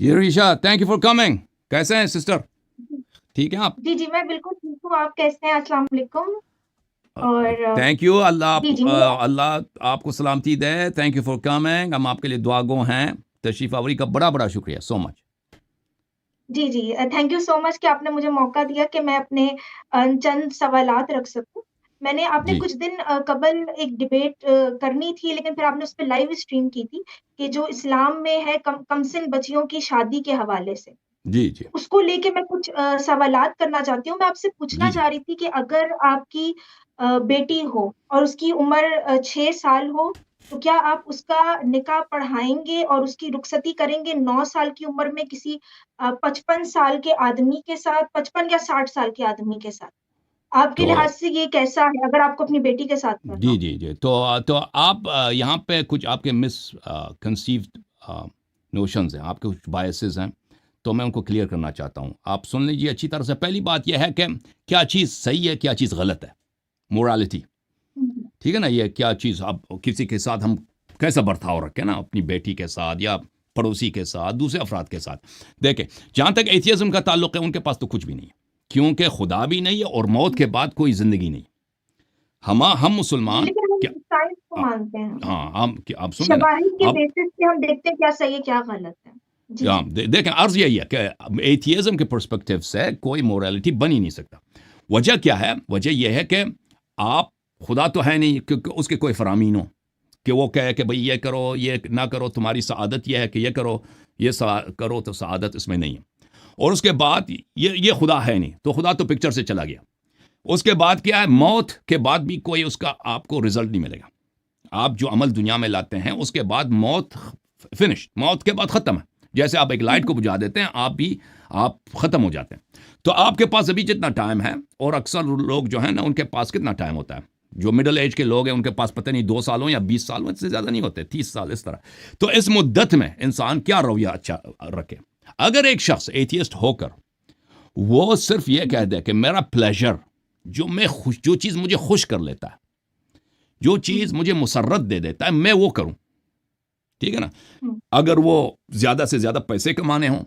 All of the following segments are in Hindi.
ये Risha, thank you for coming. कैसे हैं सिस्टर? ठीक है आप? जी जी, मैं बिल्कुल ठीक हूँ। आप कैसे हैं? अस्सलाम वालेकुम। और थैंक यू। जी जी मैं अल्लाह आपको सलामती दे। Thank you for coming. हम आपके लिए दुआगो हैं। तशरीफ आवरी का बड़ा बड़ा शुक्रिया, सो मच। जी जी, थैंक यू सो मच कि आपने मुझे मौका दिया कि मैं अपने चंद सवालात रख सकूं। आपने जी कुछ दिन कबल एक डिबेट करनी थी, लेकिन फिर आपने उस पर लाइव स्ट्रीम की थी कि जो इस्लाम में है कमसिन बच्चियों की शादी के हवाले से। जी जी उसको लेके मैं कुछ सवालात करना चाहती हूँ। मैं आपसे पूछना जी जी। चाह रही थी कि अगर आपकी बेटी हो और उसकी उम्र 6 साल हो, तो क्या आप उसका निकाह पढ़ाएंगे और उसकी रुखसती करेंगे 9 साल की उम्र में किसी 55 साल के आदमी के साथ, 55 या 60 साल के आदमी के साथ? आपके तो लिहाज से ये कैसा है अगर आपको अपनी बेटी के साथ करना जी हो? जी जी, तो आप यहाँ पे कुछ आपके मिस कंसीव्ड नोशंस हैं, आपके कुछ बायसेस हैं। तो मैं उनको क्लियर करना चाहता हूँ। आप सुन लीजिए अच्छी तरह से। पहली बात यह है कि क्या चीज़ सही है, क्या चीज़ गलत है। मोरालिटी, हम्म, ठीक है ना? ये क्या चीज़, अब किसी के साथ हम कैसा बर्ताव रखें ना, अपनी बेटी के साथ या पड़ोसी के साथ, दूसरे अफराद के साथ। देखें, जहाँ तक एथियज़म का ताल्लुक है, उनके पास तो कुछ भी नहीं है, क्योंकि खुदा भी नहीं है और मौत के बाद कोई ज़िंदगी नहीं। हम जी, मुसलमान लेकिन हम क्या? साइंस को हाँ मानते हैं। हाँ, हम आप सुन लेना। शवाहिद के अब बेसिस पे हम देखते हैं क्या सही है क्या गलत है। जी जी। देखें, अर्ज यही है कि एथियज़म के पर्सपेक्टिव से कोई मोरालिटी बन ही नहीं सकता। वजह क्या है? वजह यह है कि आप, खुदा तो है नहीं कि उसके कोई फरामीन हो कि वो कहे कि भाई ये करो, ये ना करो, तुम्हारी सआदत ये है कि ये करो, ये करो, तो सआदत इसमें नहीं है। और उसके बाद ये खुदा है नहीं, तो खुदा तो पिक्चर से चला गया। उसके बाद क्या है? मौत के बाद भी कोई उसका आपको रिजल्ट नहीं मिलेगा। आप जो अमल दुनिया में लाते हैं, उसके बाद मौत फिनिश, मौत के बाद ख़त्म है। जैसे आप एक लाइट को बुझा देते हैं, आप ख़त्म हो जाते हैं। तो आपके पास अभी जितना टाइम है, और अक्सर लोग जो है ना, उनके पास कितना टाइम होता है? जो मिडिल एज के लोग हैं, उनके पास पता नहीं 2 सालों या 20 सालों से ज़्यादा नहीं होते, 30 साल इस तरह। तो इस मुद्दत में इंसान क्या रवैया अच्छा रखे? अगर एक शख्स एथियस्ट होकर वो सिर्फ ये कह दे कि मेरा प्लेजर, जो चीज़ मुझे खुश कर लेता है, जो चीज़ मुझे मुसर्रत दे देता है, मैं वो करूं, ठीक है ना? अगर वो ज़्यादा से ज़्यादा पैसे कमाने हों,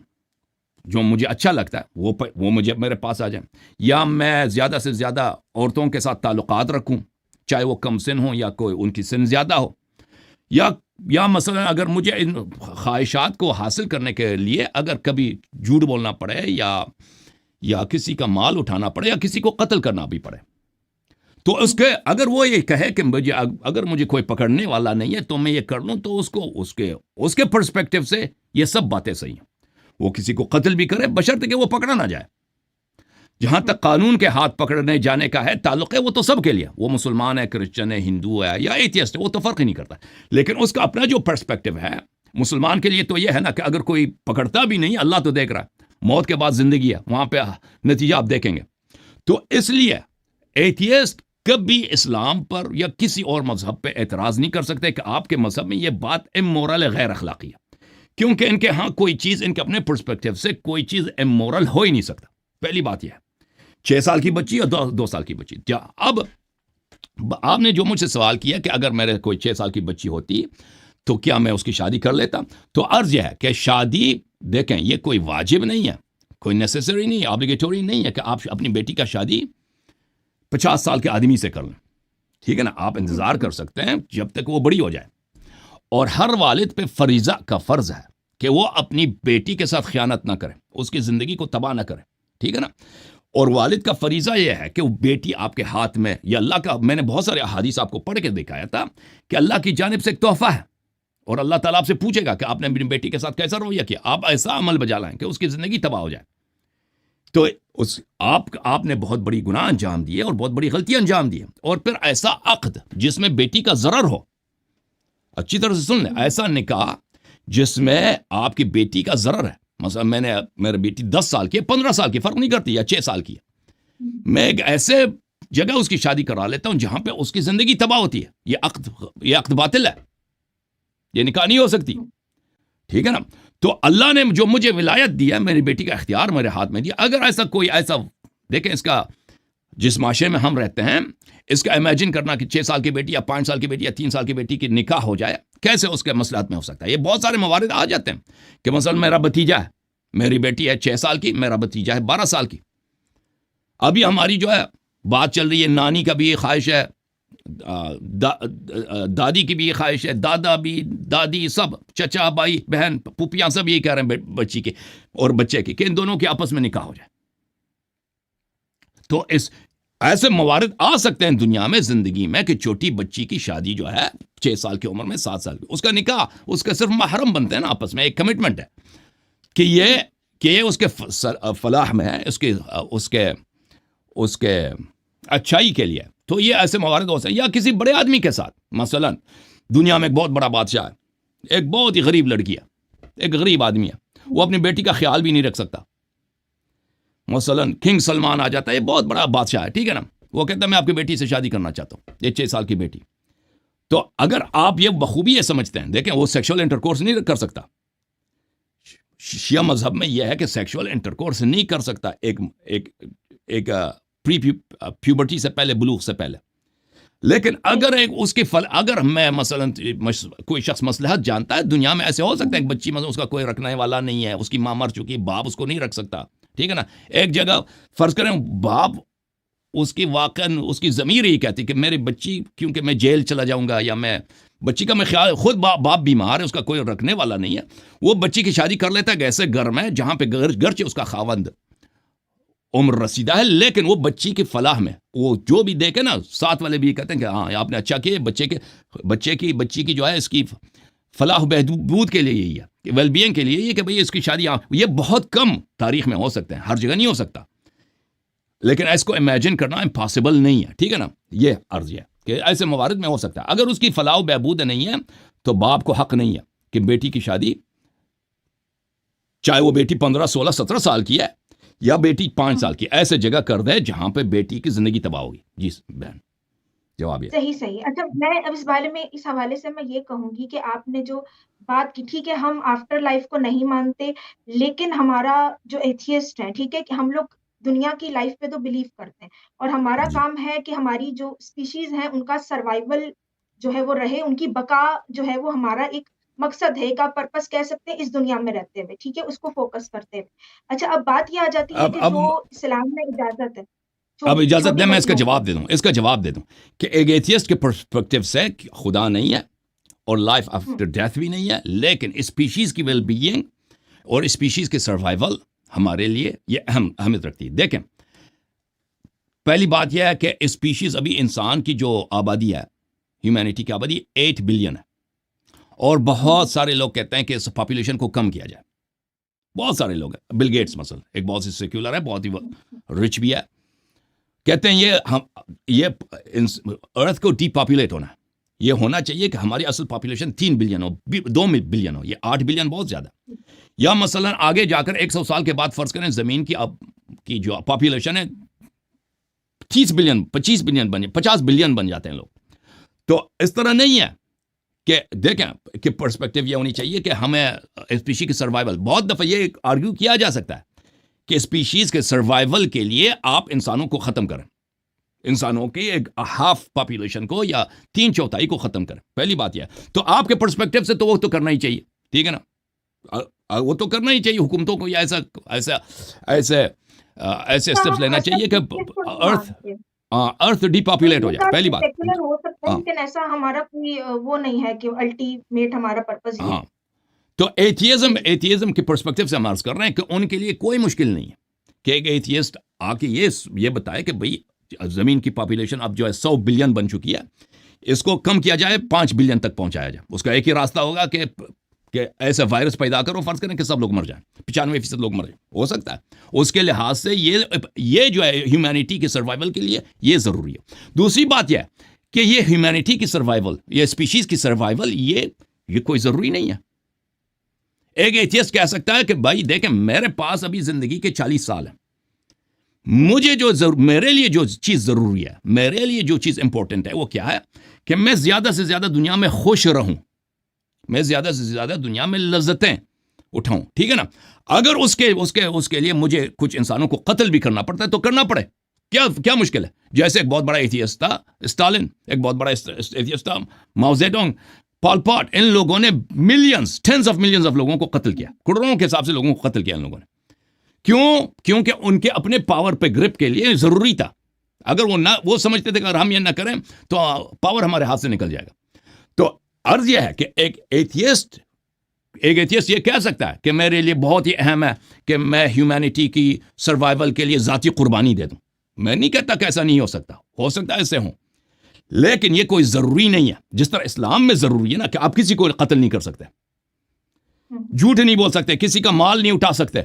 जो मुझे अच्छा लगता है, वो मुझे मेरे पास आ जाए, या मैं ज़्यादा से ज़्यादा औरतों के साथ ताल्लुकात रखूं, चाहे वो कम सिन हो या कोई उनकी सिन ज़्यादा हो, या मसलन अगर मुझे इन ख्वाहिशात को हासिल करने के लिए अगर कभी झूठ बोलना पड़े, या किसी का माल उठाना पड़े, या किसी को कत्ल करना भी पड़े, तो उसके अगर वो ये कहे कि अगर मुझे कोई पकड़ने वाला नहीं है तो मैं ये कर लूं, तो उसको उसके उसके पर्सपेक्टिव से ये सब बातें सही हैं। वो किसी को कत्ल भी करे, बशर्ते कि वो पकड़ा ना जाए। जहां तक कानून के हाथ पकड़ने जाने का है ताल्लुक है, वो तो सबके लिए, वो मुसलमान है, क्रिश्चियन है, हिंदू है या एथियस्ट है, वो तो फर्क ही नहीं करता। लेकिन उसका अपना जो पर्सपेक्टिव है, मुसलमान के लिए तो ये है ना कि अगर कोई पकड़ता भी नहीं, अल्लाह तो देख रहा है, मौत के बाद जिंदगी है, वहां पे नतीजा आप देखेंगे। तो इसलिए एथियस्ट कभी इस्लाम पर या किसी और मजहब पे एतराज़ नहीं कर सकते कि आपके मजहब में ये बात इमोरल है, गैर अखलाकी है, क्योंकि इनके यहाँ कोई चीज़, इनके अपने पर्सपेक्टिव से कोई चीज़ इमोरल हो ही नहीं सकता। पहली बात यह है। 6 साल की बच्ची या 2 साल की बच्ची, क्या अब आपने जो मुझसे सवाल किया कि अगर मेरे कोई 6 साल की बच्ची होती तो क्या मैं उसकी शादी कर लेता, तो अर्ज यह है कि शादी, देखें, ये कोई वाजिब नहीं है, कोई नेसेसरी नहीं है, ऑब्लिगेटरी नहीं है कि आप अपनी बेटी का शादी 50 साल के आदमी से कर लें, ठीक है ना? आप इंतज़ार कर सकते हैं जब तक वो बड़ी हो जाए। और हर वालिद पे फरीज़ा का फ़र्ज़ है कि वो अपनी बेटी के साथ ख़यानत ना करे, उसकी ज़िंदगी को तबाह ना करे, ठीक है ना? और वालिद का फरीज़ा यह है कि वो बेटी आपके हाथ में, या अल्लाह का, मैंने बहुत सारे अहादीस आपको पढ़ के दिखाया था कि अल्लाह की जानिब से एक तोहफ़ा है, और अल्लाह ताला आपसे पूछेगा कि आपने अपनी बेटी के साथ कैसा रवैया किया। आप ऐसा अमल बजा लाएं कि उसकी ज़िंदगी तबाह हो जाए। तो आपने बहुत बड़ी गुनाह अंजाम दिए और बहुत बड़ी गलती अंजाम दी है। और फिर ऐसा अक्द जिसमें बेटी का जरर हो, अच्छी तरह से सुन ले, ऐसा निकाह जिसमें आपकी बेटी का जरर है। मतलब मेरी बेटी 10 साल की है, 15 साल की, फर्क नहीं करती, या 6 साल की है, मैं एक ऐसे जगह उसकी शादी करा लेता हूं जहां पे उसकी जिंदगी तबाह होती है। ये अक्द बातिल है, ये निकाह नहीं हो सकती, ठीक है ना? तो अल्लाह ने जो मुझे विलायत दिया, मेरी बेटी का इख्तियार मेरे हाथ में दिया, अगर ऐसा कोई ऐसा, देखें, इसका जिस माशरे में हम रहते हैं, इसका इमेजिन करना कि 6 साल की बेटी या 5 साल की बेटी या 3 साल की बेटी की निकाह हो जाए, कैसे उसके मसलाहत में हो सकता है। ये बहुत सारे मवारिद आ जाते हैं कि मसलन मेरा भतीजा है, मेरी बेटी है 6 साल की, मेरा भतीजा है 12 साल की। अभी हमारी जो है बात चल रही है, नानी का भी ये ख्वाहिश है, दादी की भी ये ख्वाहिश है, दादा भी, दादी, सब चचा, भाई, बहन, पुपियाँ सब ये कह रहे हैं बच्ची के और बच्चे के कि इन दोनों के आपस में निकाह हो जाए। तो इस ऐसे मवारिद आ सकते हैं दुनिया में, जिंदगी में, कि छोटी बच्ची की शादी जो है 6 साल की उम्र में, 7 साल की, उसका निकाह, उसका सिर्फ महरम बनते हैं ना आपस में, एक कमिटमेंट है कि ये उसके फलाह में है, उसके अच्छाई के लिए। तो ये ऐसे मवारिद हो सकते हैं। या किसी बड़े आदमी के साथ, मसलन दुनिया में एक बहुत बड़ा बादशाह है, एक बहुत ही गरीब लड़की है, एक गरीब आदमी है, वो अपनी बेटी का ख्याल भी नहीं रख सकता। मसलन किंग सलमान आ जाता है, ये बहुत बड़ा बादशाह है, ठीक है ना, वो कहता है मैं आपकी बेटी से शादी करना चाहता हूँ, ये 6 साल की बेटी। तो अगर आप ये बखूबी ये समझते हैं, देखें वो सेक्सुअल इंटरकोर्स नहीं कर सकता। शिया मजहब में यह है कि सेक्सुअल इंटरकोर्स नहीं कर सकता एक प्री प्यूबर्टी से पहले, बुलूग से पहले। लेकिन अगर अगर मैं मसलन कोई शख्स मसलहत जानता है, दुनिया में ऐसे हो सकता है एक बच्ची मतलब उसका कोई रखने वाला नहीं है, उसकी माँ मर चुकी, बाप उसको नहीं रख सकता, ठीक है ना। एक जगह फर्ज करें बाप उसकी वाकन उसकी ज़मीर ही कहती कि मेरी बच्ची, क्योंकि मैं जेल चला जाऊंगा या मैं बच्ची का मैं ख्याल, खुद बाप बीमार है, उसका कोई रखने वाला नहीं है, वो बच्ची की शादी कर लेता है ऐसे घर में जहां पे गर्चे उसका खावंद उम्र रसीदा है, लेकिन वो बच्ची की फलाह में वो जो भी देखे ना, साथ वाले भी कहते हैं कि हाँ आपने अच्छा किया, बच्ची की जो है इसकी फलाह बहबूद के लिए यही है, वेलबींग के लिए ये कि भाई इसकी शादी, ये बहुत कम तारीख में हो सकते हैं, हर जगह नहीं हो सकता, लेकिन इसको इमेजिन करना इम्पॉसिबल नहीं है, ठीक है ना। ये अर्ज है कि ऐसे मवारिद में हो सकता है। अगर उसकी फलाह बहबूद नहीं है तो बाप को हक नहीं है कि बेटी की शादी, चाहे वो बेटी 15, 16, 17 साल की है या बेटी 5 साल की, ऐसे जगह कर दे जहां पे बेटी की जिंदगी तबाह होगी। जी बहन, जवाब ये। सही। अच्छा, मैं अब इस बारे में, इस हवाले से मैं ये कहूँगी कि आपने जो बात की, ठीक है, हम आफ्टर लाइफ को नहीं मानते, लेकिन हमारा जो एथियस्ट है, ठीक है, कि हम लोग दुनिया की लाइफ पे तो बिलीव करते हैं और हमारा जी काम है कि हमारी जो स्पीशीज़ है, उनका सर्वाइवल जो है वो रहे, उनकी बका जो है वो हमारा एक मकसद है, एक आप पर्पस कह सकते हैं इस दुनिया में रहते हुए, ठीक है, उसको फोकस करते हुए। अच्छा, अब बात ये आ जाती है अब कि अब जो इस्लाम में इजाज़त है, अब इजाजत छोटी दें मैं इसका बच्चियों को। जवाब दे दूं कि एक एथियस्ट के पर्सपेक्टिव से खुदा नहीं है और लाइफ हुँ, आफ्टर डेथ भी नहीं है, लेकिन स्पीशीज की वेल बीइंग और स्पीशीज के सर्वाइवल हमारे लिए ये अहमियत रखती है। देखें, पहली बात यह है कि स्पीशीज, अभी इंसान की जो आबादी है, ह्यूमैनिटी की आबादी 8 बिलियन है और बहुत सारे लोग कहते हैं कि इस पॉपुलेशन को कम किया जाए। बहुत सारे लोग हैं, बिल गेट्स मसल एक बहुत ही सेक्युलर है, बहुत ही रिच भी है, कहते हैं ये अर्थ को डीपॉपुलेट होना है, ये होना चाहिए कि हमारी असल पॉपुलेशन 3 बिलियन हो, 2 बिलियन हो, ये 8 बिलियन बहुत ज्यादा। या मसलन आगे जाकर 100 साल के बाद फर्ज करें जमीन की जो पॉपुलेशन है 30 बिलियन, 25 बिलियन बन, 50 बिलियन बन जाते हैं लोग। तो इस तरह नहीं है कि देखें कि पर्सपेक्टिव ये होनी चाहिए कि हमें स्पीशी की सर्वाइवल, बहुत दफा ये आर्ग्यू किया जा सकता है कि स्पीशीज के सर्वाइवल के लिए आप इंसानों को खत्म करें, इंसानों की एक हाफ पॉपुलेशन को या 3/4 को खत्म करें। पहली बात यह, तो आपके पर्सपेक्टिव से तो वो तो करना ही चाहिए, ठीक है ना, वो तो करना ही चाहिए हुकूमतों को, या ऐसे हाँ, स्टेप्स लेना ऐसा चाहिए कि बिल्कुल नहीं मानते। अर्थ तो डिपॉपुलेट ये हो जाए, बात पहली बात। सेक्युलर हो सकता है, हाँ लेकिन ऐसा हमारा कोई वो नहीं है कि अल्टीमेट हमारा पर्पस ये हाँ, है। तो जी, एथियज्म के पर्सपेक्टिव से हम अर्ज कर रहे हैं कि उनके लिए कोई मुश्किल नहीं है कि एक एथियस्ट आके ये बताए कि भाई जमीन की पॉपुलेशन अब जो है 100 बिलियन बन चुकी है, इसको कम किया जाए, 5 बिलियन तक पहुंचाया जाए। उसका एक ही रास्ता होगा कि ऐसा वायरस पैदा करो, फर्ज करें कि सब लोग मर जाएं, 95% लोग मर जाए, हो सकता है। उसके लिहाज से ये जो है ह्यूमैनिटी के सर्वाइवल के लिए ये जरूरी है। दूसरी बात यह है कि ये ह्यूमैनिटी की सर्वाइवल, ये स्पीशीज की सर्वाइवल, ये कोई जरूरी नहीं है। एक एथियस्ट कह सकता है कि भाई देखें, मेरे पास अभी जिंदगी के 40 साल हैं, मुझे मेरे लिए जो चीज जरूरी है, मेरे लिए जो चीज इंपॉर्टेंट है वो क्या है कि मैं ज्यादा से ज्यादा दुनिया में खुश रहूं, मैं ज्यादा से ज्यादा दुनिया में लज्जतें उठाऊं, ठीक है ना। अगर उसके लिए मुझे कुछ इंसानों को कत्ल भी करना पड़ता है तो करना पड़े, क्या क्या मुश्किल है? जैसे एक बहुत बड़ा एथियस्ट था स्टालिन, एक बहुत बड़ा एथियस्ट था माओ जेडोंग, पॉल पॉट, इन लोगों ने millions, tens of millions of लोगों को कत्ल किया, करोड़ों के हिसाब से लोगों को कत्ल किया इन लोगों ने। क्यों? क्योंकि उनके अपने पावर पे ग्रिप के लिए जरूरी था। अगर वो समझते थे कि अगर हम ये ना करें तो पावर हमारे हाथ से निकल जाएगा। तो अर्ज यह है कि एक एथियस्ट ये कह सकता है कि मेरे लिए बहुत ही अहम है कि मैं ह्यूमैनिटी की सर्वाइवल के लिए जाती कुर्बानी दे दूं। मैं नहीं कहता कि ऐसा नहीं हो सकता है ऐसे हो, लेकिन ये कोई जरूरी नहीं है। जिस तरह इस्लाम में जरूरी है ना कि आप किसी को कत्ल नहीं कर सकते, झूठ नहीं बोल सकते, किसी का माल नहीं उठा सकते,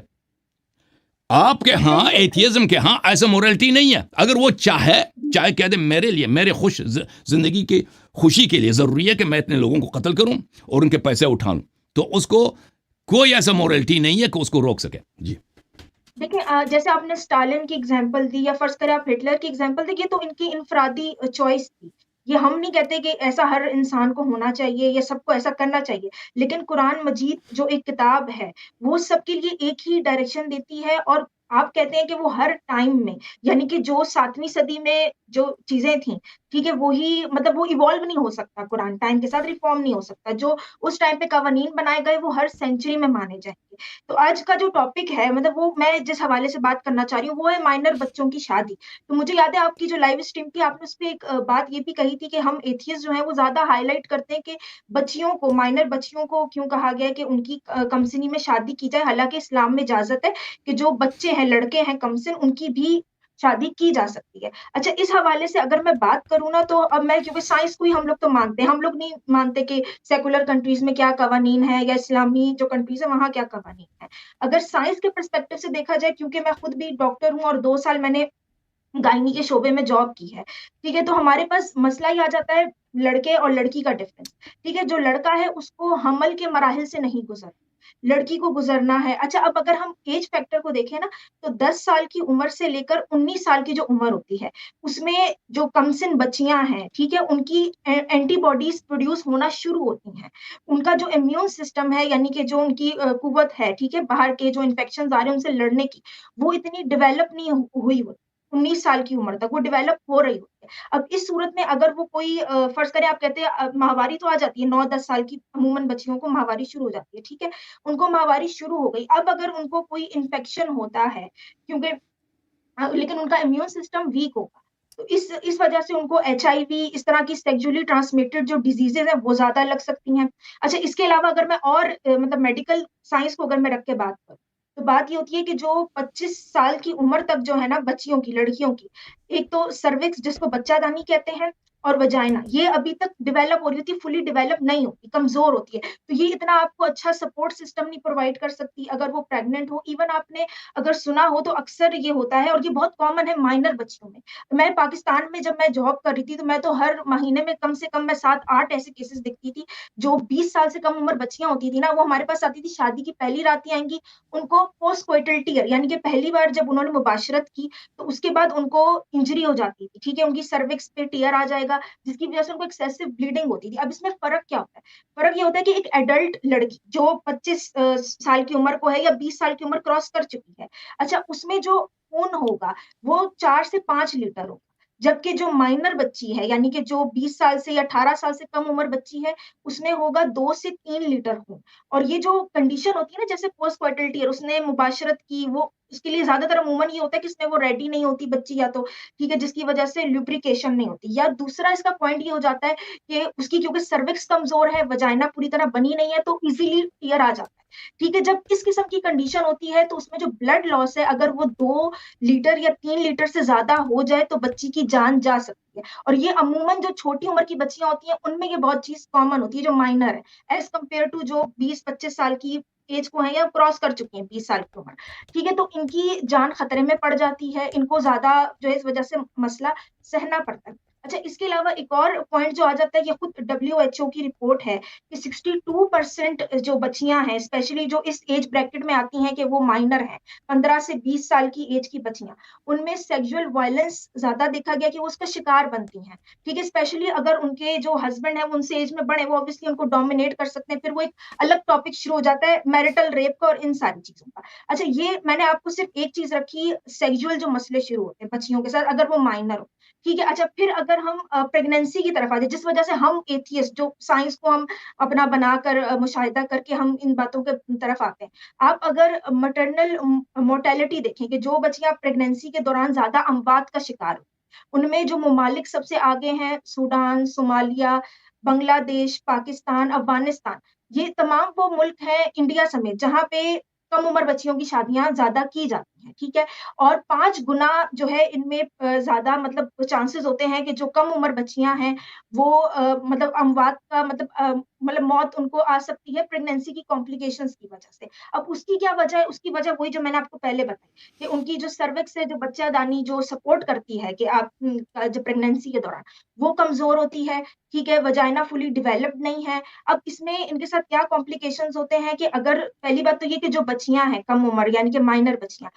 आपके यहां एथियज्म के यहां ऐसा मोरालिटी नहीं है। अगर वो चाहे कह दे मेरे लिए, मेरे जिंदगी की खुशी के लिए जरूरी है कि मैं इतने लोगों को कत्ल करूं और उनके पैसे उठा लूं, तो उसको कोई ऐसा मोरालिटी नहीं है कि उसको रोक सके। जी देखिए, जैसे आपने स्टालिन की एग्जांपल दी या फर्ज करें आप हिटलर की एग्जांपल दी, ये तो इनकी इनफरादी चॉइस थी। ये हम नहीं कहते कि ऐसा हर इंसान को होना चाहिए या सबको ऐसा करना चाहिए। लेकिन कुरान मजीद जो एक किताब है, वो सबके लिए एक ही डायरेक्शन देती है और आप कहते हैं कि वो हर टाइम में, यानी कि जो 7वीं सदी में जो चीज़ें थी, ठीक है, वही मतलब वो इवॉल्व नहीं हो सकता, कुरान टाइम के साथ रिफॉर्म नहीं हो सकता। जो उस टाइम पे कवानीन बनाए गए, वो हर सेंचुरी में माने जाएँगे। तो आज का जो टॉपिक है, मतलब वो मैं जिस हवाले से बात करना चाह रही हूँ, वो है माइनर बच्चों की शादी। तो मुझे याद है आपकी जो लाइव स्ट्रीम थी, आपने उसपे एक बात ये भी कही थी कि हम एथियस्ट जो हैं वो ज़्यादा हाइलाइट करते हैं कि बच्चियों को, माइनर बच्चियों को क्यों कहा गया है कि उनकी कमसिनी में शादी की जाए। हालाँकि इस्लाम में इजाज़त है कि जो बच्चे हैं, लड़के हैं कमसिन, उनकी भी शादी की जा सकती है। अच्छा, इस हवाले से अगर मैं बात करूँ ना, तो अब मैं, क्योंकि साइंस को ही हम लोग तो मानते हैं, हम लोग नहीं मानते कि सेकुलर कंट्रीज़ में क्या कवानीन है या इस्लामी जो कंट्रीज़ है वहाँ क्या कवानीन है। अगर साइंस के पर्सपेक्टिव से देखा जाए, क्योंकि मैं खुद भी डॉक्टर हूँ और 2 साल मैंने गायनी के शोबे में जॉब की है, ठीक है? तो हमारे पास मसला ये आ जाता है लड़के और लड़की का डिफरेंस, ठीक है? जो लड़का है उसको हमल के मराहिल से नहीं गुज़रना, लड़की को गुज़रना है। अच्छा, अब अगर हम ऐज फैक्टर को देखें ना, तो 10 साल की उम्र से लेकर 19 साल की जो उम्र होती है, उसमें जो कमसिन बच्चियाँ हैं, ठीक है? उनकी एंटीबॉडीज़ प्रोड्यूस होना शुरू होती हैं। उनका जो इम्यून सिस्टम है, यानी कि जो उनकी कुव्वत है, ठीक है? बाहर के जो इन्फेक्शंस आ रहे हैं उनसे लड़ने की, वो इतनी डेवलप नहीं हुई होती। 19 साल की उम्र तक वो डेवलप हो रही होती है। अब इस सूरत में अगर वो कोई फ़र्ज़ करें, आप कहते हैं माहवारी तो आ जाती है, 9-10 साल की अमूमन बच्चियों को माहवारी शुरू हो जाती है, ठीक है? उनको माहवारी शुरू हो गई। अब अगर उनको कोई इन्फेक्शन होता है, क्योंकि लेकिन उनका इम्यून सिस्टम वीक होगा, तो इस वजह से उनको एचआईवी, इस तरह की सेक्सुअली ट्रांसमिटेड जो डिज़ीज़ेज़ हैं, वो ज़्यादा लग सकती हैं। अच्छा, इसके अलावा अगर मैं और मतलब मेडिकल साइंस को अगर मैं रख के बात करूँ, तो बात ये होती है कि जो 25 साल की उम्र तक जो है ना बच्चियों की, लड़कियों की, एक तो सर्विक्स जिसको बच्चादानी कहते हैं और वजाइना, ये अभी तक डेवलप हो रही होती है, फुली डेवलप नहीं होती, कमज़ोर होती है। तो ये इतना आपको अच्छा सपोर्ट सिस्टम नहीं प्रोवाइड कर सकती अगर वो प्रेग्नेंट हो। इवन आपने अगर सुना हो तो अक्सर ये होता है और ये बहुत कॉमन है माइनर बच्चियों में। मैं पाकिस्तान में जब मैं जॉब कर रही थी, तो मैं तो हर महीने में कम से कम मैं 7-8 ऐसे केसेज़ देखती थी, जो 20 साल से कम उम्र बच्चियाँ होती थी ना, वो हमारे पास आती थी, शादी की पहली रात ही आएँगी, उनको पोस्ट कोइटल टियर, यानी कि पहली बार जब उन्होंने मुबाशरत की, तो उसके बाद उनको इंजरी हो जाती थी, ठीक है? उनकी सर्विक्स पे टियर आ जाएगा, जिसकी वजह से उनको एक्सेसिव ब्लीडिंग होती थी। अब इसमें फ़र्क क्या होता है? फ़र्क ये होता है कि एक एडल्ट लड़की जो 25 साल की उम्र को है या 20 साल की उम्र क्रॉस कर चुकी है, अच्छा, उसमें जो खून होगा, वो 4 से 5 लीटर होगा। जबकि जो माइनर बच्ची है, यानी कि जो 20 साल से या 18 साल से कम उम्र बच्ची है, उसमें होगा 2 से 3 लीटर खून। और ये जो कंडीशन होती है ना, जैसे पोस्ट कोइटल टियर, उसने मुबाशरत की, वो उसके लिए ज़्यादातर अमूमन ये होता है कि इसमें वो रेडी नहीं होती बच्ची, या तो ठीक है, जिसकी वजह से लुब्रिकेशन नहीं होती, या दूसरा इसका पॉइंट ये हो जाता है कि उसकी क्योंकि सर्विक्स कमज़ोर है, वजाइना पूरी तरह बनी नहीं है, तो ईज़िली टियर आ जाता है। ठीक है, जब इस किस्म की कंडीशन होती है, तो उसमें जो ब्लड लॉस है, अगर वो 2 लीटर या 3 लीटर से ज़्यादा हो जाए, तो बच्ची की जान जा सकती है। और ये अमूमन जो छोटी उम्र की बच्चियाँ होती हैं, उनमें ये बहुत चीज़ कॉमन होती है, जो माइनर है, एज़ कम्पेयर टू जो 20-25 साल की एज को हैं या क्रॉस कर चुकी हैं 20 साल की उम्र। ठीक है, तो इनकी जान खतरे में पड़ जाती है, इनको ज़्यादा जो है इस वजह से मसला सहना पड़ता है। अच्छा, इसके अलावा एक और पॉइंट जो आ जाता है, ये खुद डब्ल्यूएचओ की रिपोर्ट है कि 62% जो बच्चियां हैं, स्पेशली जो इस एज ब्रैकेट में आती हैं कि वो माइनर हैं, 15 से 20 साल की एज की बच्चियां, उनमें सेक्सुअल वायलेंस ज्यादा देखा गया कि वो उसका शिकार बनती हैं। ठीक है, स्पेशली अगर उनके जो हस्बैंड है वो उनसे एज में बड़े, वो ऑब्वियसली उनको डोमिनेट कर सकते हैं, फिर वो एक अलग टॉपिक शुरू हो जाता है मैरिटल रेप का और इन सारी चीजों का। अच्छा, ये मैंने आपको सिर्फ एक चीज रखी, सेक्सुअल जो मसले शुरू होते हैं बच्चियों के साथ अगर वो माइनर हो। ठीक है, अच्छा, फिर अगर हम प्रेगनेंसी की तरफ आ जाए, जिस वजह से हम एथियस्ट जो साइंस को हम अपना बनाकर मुशाहिदा करके हम इन बातों के तरफ आते हैं। आप अगर मैटरनल मोर्टेलिटी देखें कि जो बच्चियां प्रेगनेंसी के दौरान ज्यादा अमवात का शिकार हो, उनमें जो ममालिक सबसे आगे हैं, सूडान, सोमालिया, बांग्लादेश, पाकिस्तान, अफगानिस्तान, ये तमाम वो मुल्क हैं, इंडिया समेत, जहाँ पे कम उम्र बच्चियों की शादियां ज्यादा की जाती हैं। ठीक है, और 5 गुना जो है इनमें ज़्यादा मतलब चांसेस होते हैं कि जो कम उम्र बच्चियाँ हैं, वो मतलब अमवात का मतलब मौत उनको आ सकती है प्रेगनेंसी की कॉम्प्लिकेशंस की वजह से। अब उसकी क्या वजह है? उसकी वजह वही जो मैंने आपको पहले बताई कि उनकी जो सर्विक्स है, जो बच्चादानी जो सपोर्ट करती है कि आप जब प्रेगनेंसी के दौरान, वो कमज़ोर होती है, ठीक है? वजाइना फुली डेवलप्ड नहीं है। अब इसमें इनके साथ क्या कॉम्प्लिकेशंस होते हैं कि अगर पहली बात तो ये कि जो बच्चियाँ हैं कम उम्र यानी कि माइनर बच्चियाँ,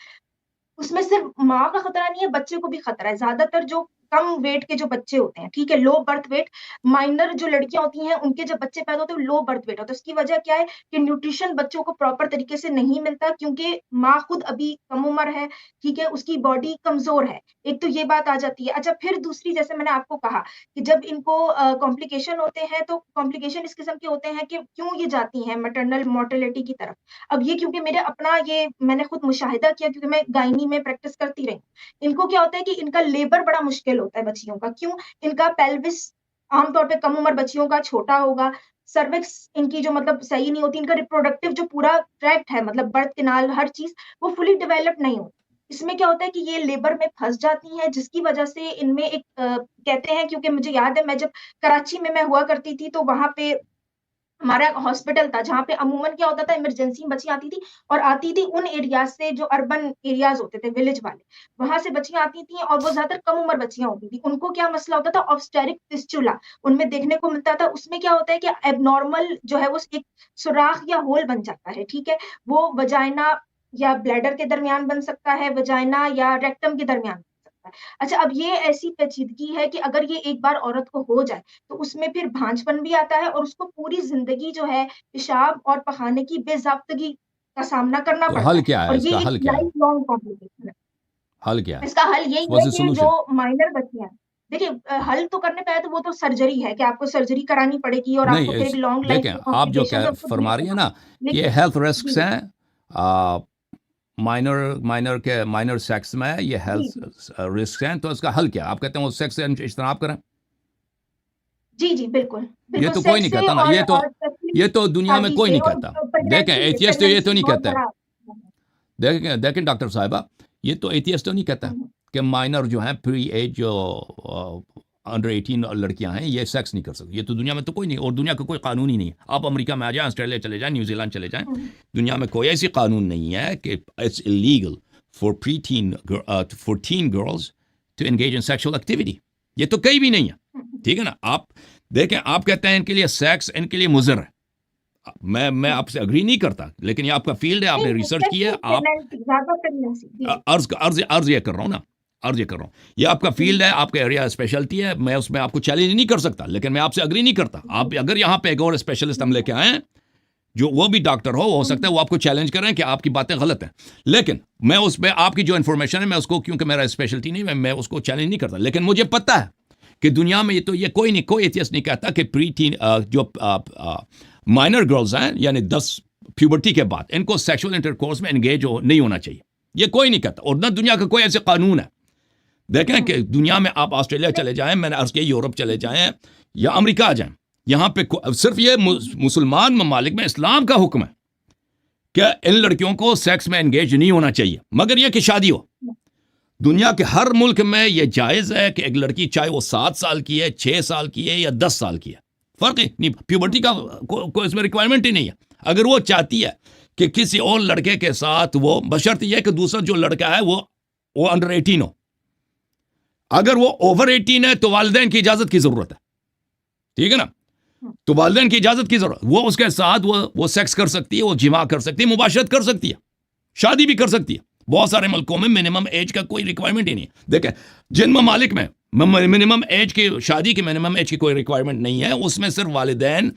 उसमें सिर्फ माँ का खतरा नहीं है, बच्चे को भी खतरा है। ज़्यादातर जो कम वेट के जो बच्चे होते हैं, ठीक है? लो बर्थ वेट, माइनर जो लड़कियाँ होती हैं, उनके जब बच्चे पैदा होते हैं, वो लो बर्थ वेट होता है। उसकी वजह क्या है कि न्यूट्रिशन बच्चों को प्रॉपर तरीके से नहीं मिलता क्योंकि माँ खुद अभी कम उम्र है, ठीक है? उसकी बॉडी कमज़ोर है। एक तो ये बात आ जाती है। अच्छा, फिर दूसरी जैसे मैंने आपको कहा कि जब इनको कॉम्प्लिकेशन होते हैं, तो कॉम्प्लिकेशन इस किस्म के होते हैं कि क्यों ये जाती हैं मैटरनल मोर्टेलिटी की तरफ। अब ये क्योंकि मेरे अपना ये मैंने खुद मुशाहिदा किया क्योंकि मैं गायनी में प्रैक्टिस करती रही। इनको क्या होता है कि इनका लेबर बड़ा मुश्किल होता है बच्चियों का। क्यों? इनका पेल्विस आम तौर पे कम उम्र बच्चियों का छोटा होगा, सर्विक्स इनकी जो मतलब सही नहीं होती, इनका रिप्रोडक्टिव जो पूरा ट्रैक्ट है मतलब बर्थ कैनाल हर चीज़ वो फुली डेवलप नहीं होती। इसमें क्या होता है कि ये लेबर में फँस जाती हैं जिसकी वजह से इनमें एक कहते हैं क्योंकि मुझे याद है मैं जब कराची में मैं हुआ करती थी तो वहाँ पे हमारा एक हॉस्पिटल था जहाँ पे अमूमन क्या होता था इमरजेंसी बच्चियाँ आती थी और आती थी उन एरियाज़ से जो अर्बन एरियाज़ होते थे, विलेज वाले। वहाँ से बच्चियाँ आती थी और वो ज़्यादातर कम उम्र बच्चियाँ होती थी। उनको क्या मसला होता था ऑब्स्टेरिक फिस्टुला उनमें देखने को मिलता था। उसमें क्या होता है कि एब्नॉर्मल जो है वो एक सुराख या होल बन जाता है, ठीक है? वो वजाइना या ब्लैडर के दरमियान बन सकता है, वजाइना या रेक्टम के दरमियान बन सकता है। अच्छा, अब ये ऐसी पेचीदगी है कि अगर ये एक बार औरत को हो जाए तो उसमें फिर भांजपन भी आता है और उसको पूरी ज़िंदगी जो है पेशाब और पखाने की बेज़ाब्तगी का सामना करना तो पड़ता हल है क्या है और ये इसका? एक हल क्या है? लाइफ लॉन्ग कॉम्प्लिकेशन है। हल क्या है? इसका हल यही है व्हाट्स द कि जो सॉल्यूशन? माइनर बच्चियाँ हैं देखिए हल तो करने पे है तो वो तो सर्जरी है कि आपको सर्जरी करानी पड़ेगी और नहीं आपको फिर एक लॉन्ग लाइफ देखें, के आप जो कॉम्प्लिकेशंस कह आपको फरमा डील रही है करना ना, ये लेकिन हेल्थ रिस्क्स जी, हैं। माइनर माइनर के माइनर सेक्स में ये जी, हेल्थ जी। रिस्क हैं, तो इसका हल क्या? आप कहते हैं वो सेक्स से इज्तनाब करें? जी, जी, बिल्कुल। ये बिल्कुल तो कोई सेक्स नहीं से कहता ना, और स्पेशली ये तो दुनिया में शादी कोई से नहीं और कहता। देखें प्रेगनेंसी से एथियस्ट तो ये तो प्रेगनेंसी नहीं बहुत कहता। बड़ा देखें देखें डॉक्टर साहिबा, ये तो एथियस्ट तो नहीं कहता हुँ, हुँ। कि माइनर जो है प्री एज जो अंडर 18 लड़कियां हैं ये सेक्स नहीं कर सकती। ये तो दुनिया में तो कोई नहीं, और दुनिया का कोई कानून ही नहीं है। आप अमेरिका में आ जाएं, ऑस्ट्रेलिया चले जाएं, न्यूजीलैंड चले जाएं, हुँ, हुँ। दुनिया में कोई ऐसी कानून नहीं है कि it's illegal for for teen girls to engage in sexual activity. ये तो कहीं भी नहीं है। हुँ, हुँ। ठीक है ना? आप देखें, आप कहते हैं इनके लिए सेक्स इनके लिए मुज़र है। मैं हुँ। आपसे अग्री नहीं करता, लेकिन ये आपका फील्ड है, नहीं, आपने नहीं, रिसर्च की है। स्पेशली आप प्रेगनेंसी, ज़्यादा प्रेगनेंसी। जी, अर्ज ये कर रहा हूँ ना, अर्ज ये कर रहा हूँ, ये आपका जी, फील्ड है, आपका एरिया स्पेशलिटी है, मैं उसमें आपको चैलेंज नहीं कर सकता, लेकिन मैं आपसे अग्री नहीं करता। जी, आप अगर यहाँ पे एक और स्पेशलिस्ट हम जी। लेके आए हैं, जो वो भी डॉक्टर हो हुँ, सकता है वो आपको चैलेंज करें कि आपकी बातें गलत हैं, लेकिन मैं उसमें आपकी जो इन्फॉर्मेशन है मैं उसको, क्योंकि मेरा स्पेशलिटी नहीं, मैं उसको चैलेंज नहीं करता। लेकिन मुझे पता है कि दुनिया में ये कोई नहीं, कोई एथियस्ट नहीं कहता कि प्री टीन जो माइनर गर्ल्स हैं यानी 10 प्यूबर्टी के बाद इनको सेक्सुअल इंटरकोर्स में एंगेज नहीं होना चाहिए। ये कोई नहीं कहता, और ना दुनिया का कोई ऐसे कानून है। देखें कि दुनिया में आप ऑस्ट्रेलिया चले जाएं, मैंने अर्ज किया यूरोप चले जाएं या अमेरिका आ जाएं, यहाँ पे सिर्फ ये मुसलमान ममालिक में इस्लाम का हुक्म है कि इन लड़कियों को सेक्स में एंगेज नहीं होना चाहिए, मगर यह कि शादी हो। दुनिया के हर मुल्क में यह जायज़ है कि एक लड़की चाहे वो 7 साल की है, 6 साल की है या 10 साल की है, फर्क ही नहीं, प्यूबर्टी का कोई इसमें रिक्वायरमेंट ही नहीं है। अगर वो चाहती है कि किसी और लड़के के साथ वो, बशर्ते यह कि दूसरा जो लड़का है वो अंडर 18 हो। अगर वो ओवर 18 है तो वालिदैन की इजाजत की जरूरत है, ठीक है ना। तो वालिदैन की इजाजत की जरूरत, वो उसके साथ वो सेक्स कर सकती है, वो जिमा कर सकती है, मुबाशरत कर सकती है, शादी भी कर सकती है। बहुत सारे मुल्कों में मिनिमम एज का कोई रिक्वायरमेंट ही नहीं है। देखें, जिन ममालिक में मिनिमम एज की शादी की मिनिमम एज की कोई रिक्वायरमेंट नहीं है, उसमें सिर्फ वालिदैन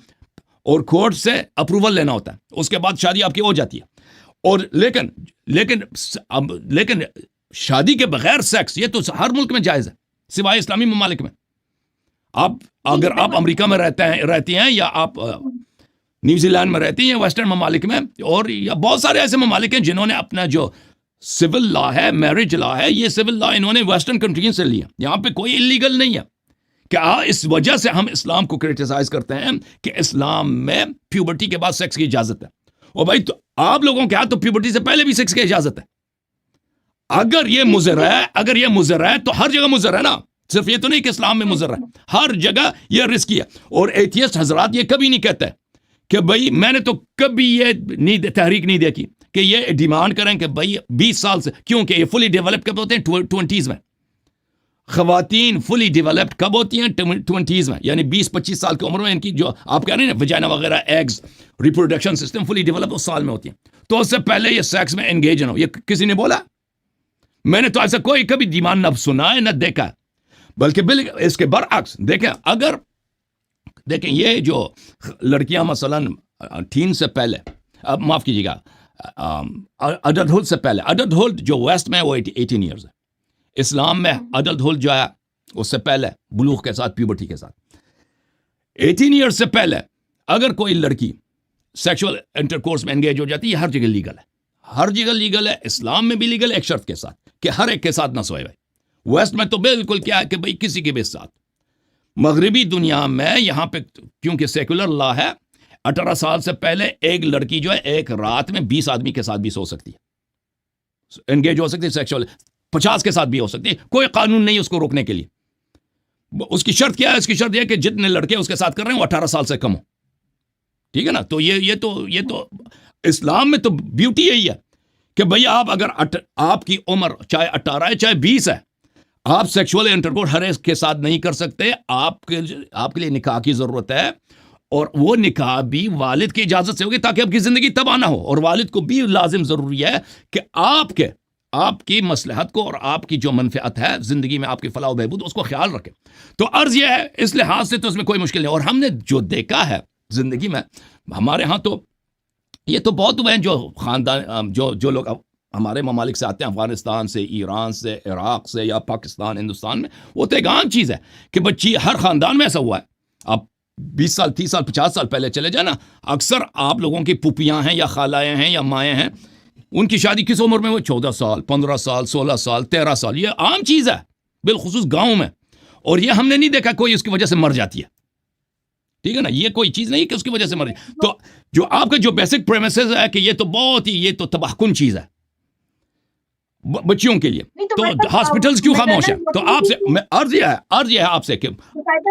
और कोर्ट से अप्रूवल लेना होता है, उसके बाद शादी आपकी हो जाती है। और लेकिन लेकिन शादी के बगैर सेक्स ये तो हर मुल्क में जायज है सिवाय इस्लामी ममालिक में। आप अगर आप अमेरिका में रहती हैं या आप न्यूजीलैंड में रहती हैं या वेस्टर्न ममालिक में, और या बहुत सारे ऐसे ममालिक हैं जिन्होंने अपना जो सिविल लॉ है, मैरिज लॉ है, ये सिविल लॉ इन्होंने वेस्टर्न कंट्री से लिया। यहाँ पे कोई इलीगल नहीं है। क्या इस वजह से हम इस्लाम को क्रिटिसाइज करते हैं कि इस्लाम में प्यूबर्टी के बाद सेक्स की इजाजत है। और भाई तो आप लोगों के हाथ तो प्यूबर्टी से पहले भी सेक्स की इजाजत है। अगर ये मुज़र है तो हर जगह मुज़र है ना, सिर्फ ये तो नहीं कि इस्लाम में मुज़र है, हर जगह ये रिस्की है। और एथियस्ट हजरात ये कभी नहीं कहते कि भाई, मैंने तो कभी ये तहरीक नहीं देखी कि ये डिमांड करें कि भाई 20 साल से, क्योंकि ये फुली डेवलप कब होते हैं 20s में। खवातीन फुली डेवलप्ड कब होती हैं 20s में, यानी 20-25 साल की उम्र में इनकी जो आप कह रहे हैं ना वजाइना वगैरह, eggs, reproduction system fully develop उस साल में होती है। तो उससे पहले ये सेक्स में एंगेज ना हो, ये किसी ने बोला? मैंने तो ऐसा कोई कभी डिमांड न सुना है न देखा है। बल्कि इसके बरअक्स देखें ये जो लड़कियां मसलन टीन से पहले, अब माफ कीजिएगा, अडल्टहुड से पहले, अडल्टहुड जो वेस्ट में वो 18 ईयर्स है, इस्लाम में अडल्टहुड जो है उससे पहले बुलूग के साथ, प्यूबर्टी के साथ 18 ईयर्स से पहले अगर कोई लड़की सेक्सुअल इंटरकोर्स में एंगेज हो जाती है, हर जगह लीगल है, हर जगह लीगल है। इस्लाम में भी लीगल है, एक शर्त के साथ कि हर एक के साथ ना सोए भाई। वेस्ट में तो बिल्कुल क्या है कि भाई किसी के भी साथ। मगरबी दुनिया में यहाँ पे क्योंकि सेकुलर लॉ है, 18 साल से पहले एक लड़की जो है एक रात में 20 आदमी के साथ भी सो सकती है, एंगेज हो सकती है सेक्सुअल, 50 के साथ भी हो सकती है, कोई कानून नहीं उसको रोकने के लिए। उसकी शर्त क्या है? उसकी शर्त यह है कि जितने लड़के उसके साथ कर रहे हैं वो 18 साल से कम हो, ठीक है ना। तो ये तो इस्लाम में तो ब्यूटी यही है कि भैया आप अगर आपकी उम्र चाहे 18 है चाहे 20 है, आप सेक्सुअल इंटरकोर्स हर एक के साथ नहीं कर सकते। आपके लिए निकाह की जरूरत है, और वो निकाह भी वालिद की इजाजत से होगी ताकि आपकी जिंदगी तबाह ना हो। और वालिद को भी लाजिम जरूरी है कि आपकी मसलहत को और आपकी जो मनफियत है जिंदगी में, आपकी फलाह बहबूद, उसको ख्याल रखे। तो अर्ज यह है, इस लिहाज से तो उसमें कोई मुश्किल नहीं। और हमने जो देखा है जिंदगी में, हमारे यहाँ तो ये तो बहुत हुए हैं जो खानदान, जो लोग हमारे ममालिक से आते हैं, अफगानिस्तान से, ईरान से, इराक से या पाकिस्तान, हिंदुस्तान में, वो तो एक आम चीज़ है कि बच्ची हर खानदान में ऐसा हुआ है। आप 20 साल, 30 साल, 50 साल पहले चले जाए ना, अक्सर आप लोगों की पुपियाँ हैं या खालाएँ हैं या माएँ हैं, उनकी शादी किस उम्र में? वो 14 साल, 15 साल, 16 साल, 13 साल। ये आम चीज़ है, बिलखुसूस गाँव में। और ये हमने नहीं देखा कोई उसकी वजह से मर जाती है, ठीक है ना। ये कोई चीज़ नहीं कि उसकी वजह से मर जाए। तो जो आपका जो बेसिक प्रेमिसेस है कि ये तो बहुत ही, ये तो तबाहकुन चीज़ है बच्चियों के लिए। तो हॉस्पिटल्स क्यों खामोश है? तो आपसे अर्ज यह है आपसे कि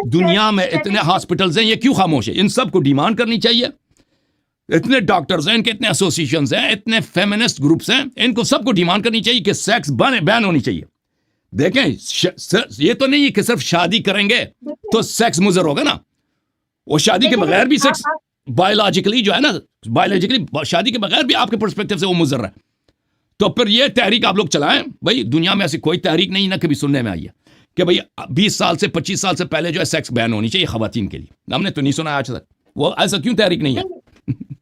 दुनिया में इतने हॉस्पिटल्स हैं, ये क्यों खामोश है? इन सब को डिमांड करनी चाहिए। इतने डॉक्टर्स हैं, इनके इतने एसोसिएशंस हैं, इतने फेमिनिस्ट ग्रुप्स हैं, इनको सबको डिमांड करनी चाहिए कि सेक्स बैन होनी चाहिए। देखें, ये तो नहीं है कि सिर्फ शादी करेंगे तो सेक्स मुजर होगा ना। वो शादी के बगैर भी सेक्स बायोलॉजिकली जो है ना, बायोलॉजिकली शादी के बगैर भी आपके पर्सपेक्टिव से वो मुजर है। तो फिर ये तहरीक आप लोग चलाएं भाई। दुनिया में ऐसी कोई तहरीक नहीं ना कभी सुनने में आई है कि भाई 20 साल से 25 साल से पहले जो है सेक्स बैन होनी चाहिए खवातीन के लिए। हमने तो नहीं सुना आज तक। वो ऐसा क्यों तहरीक नहीं है?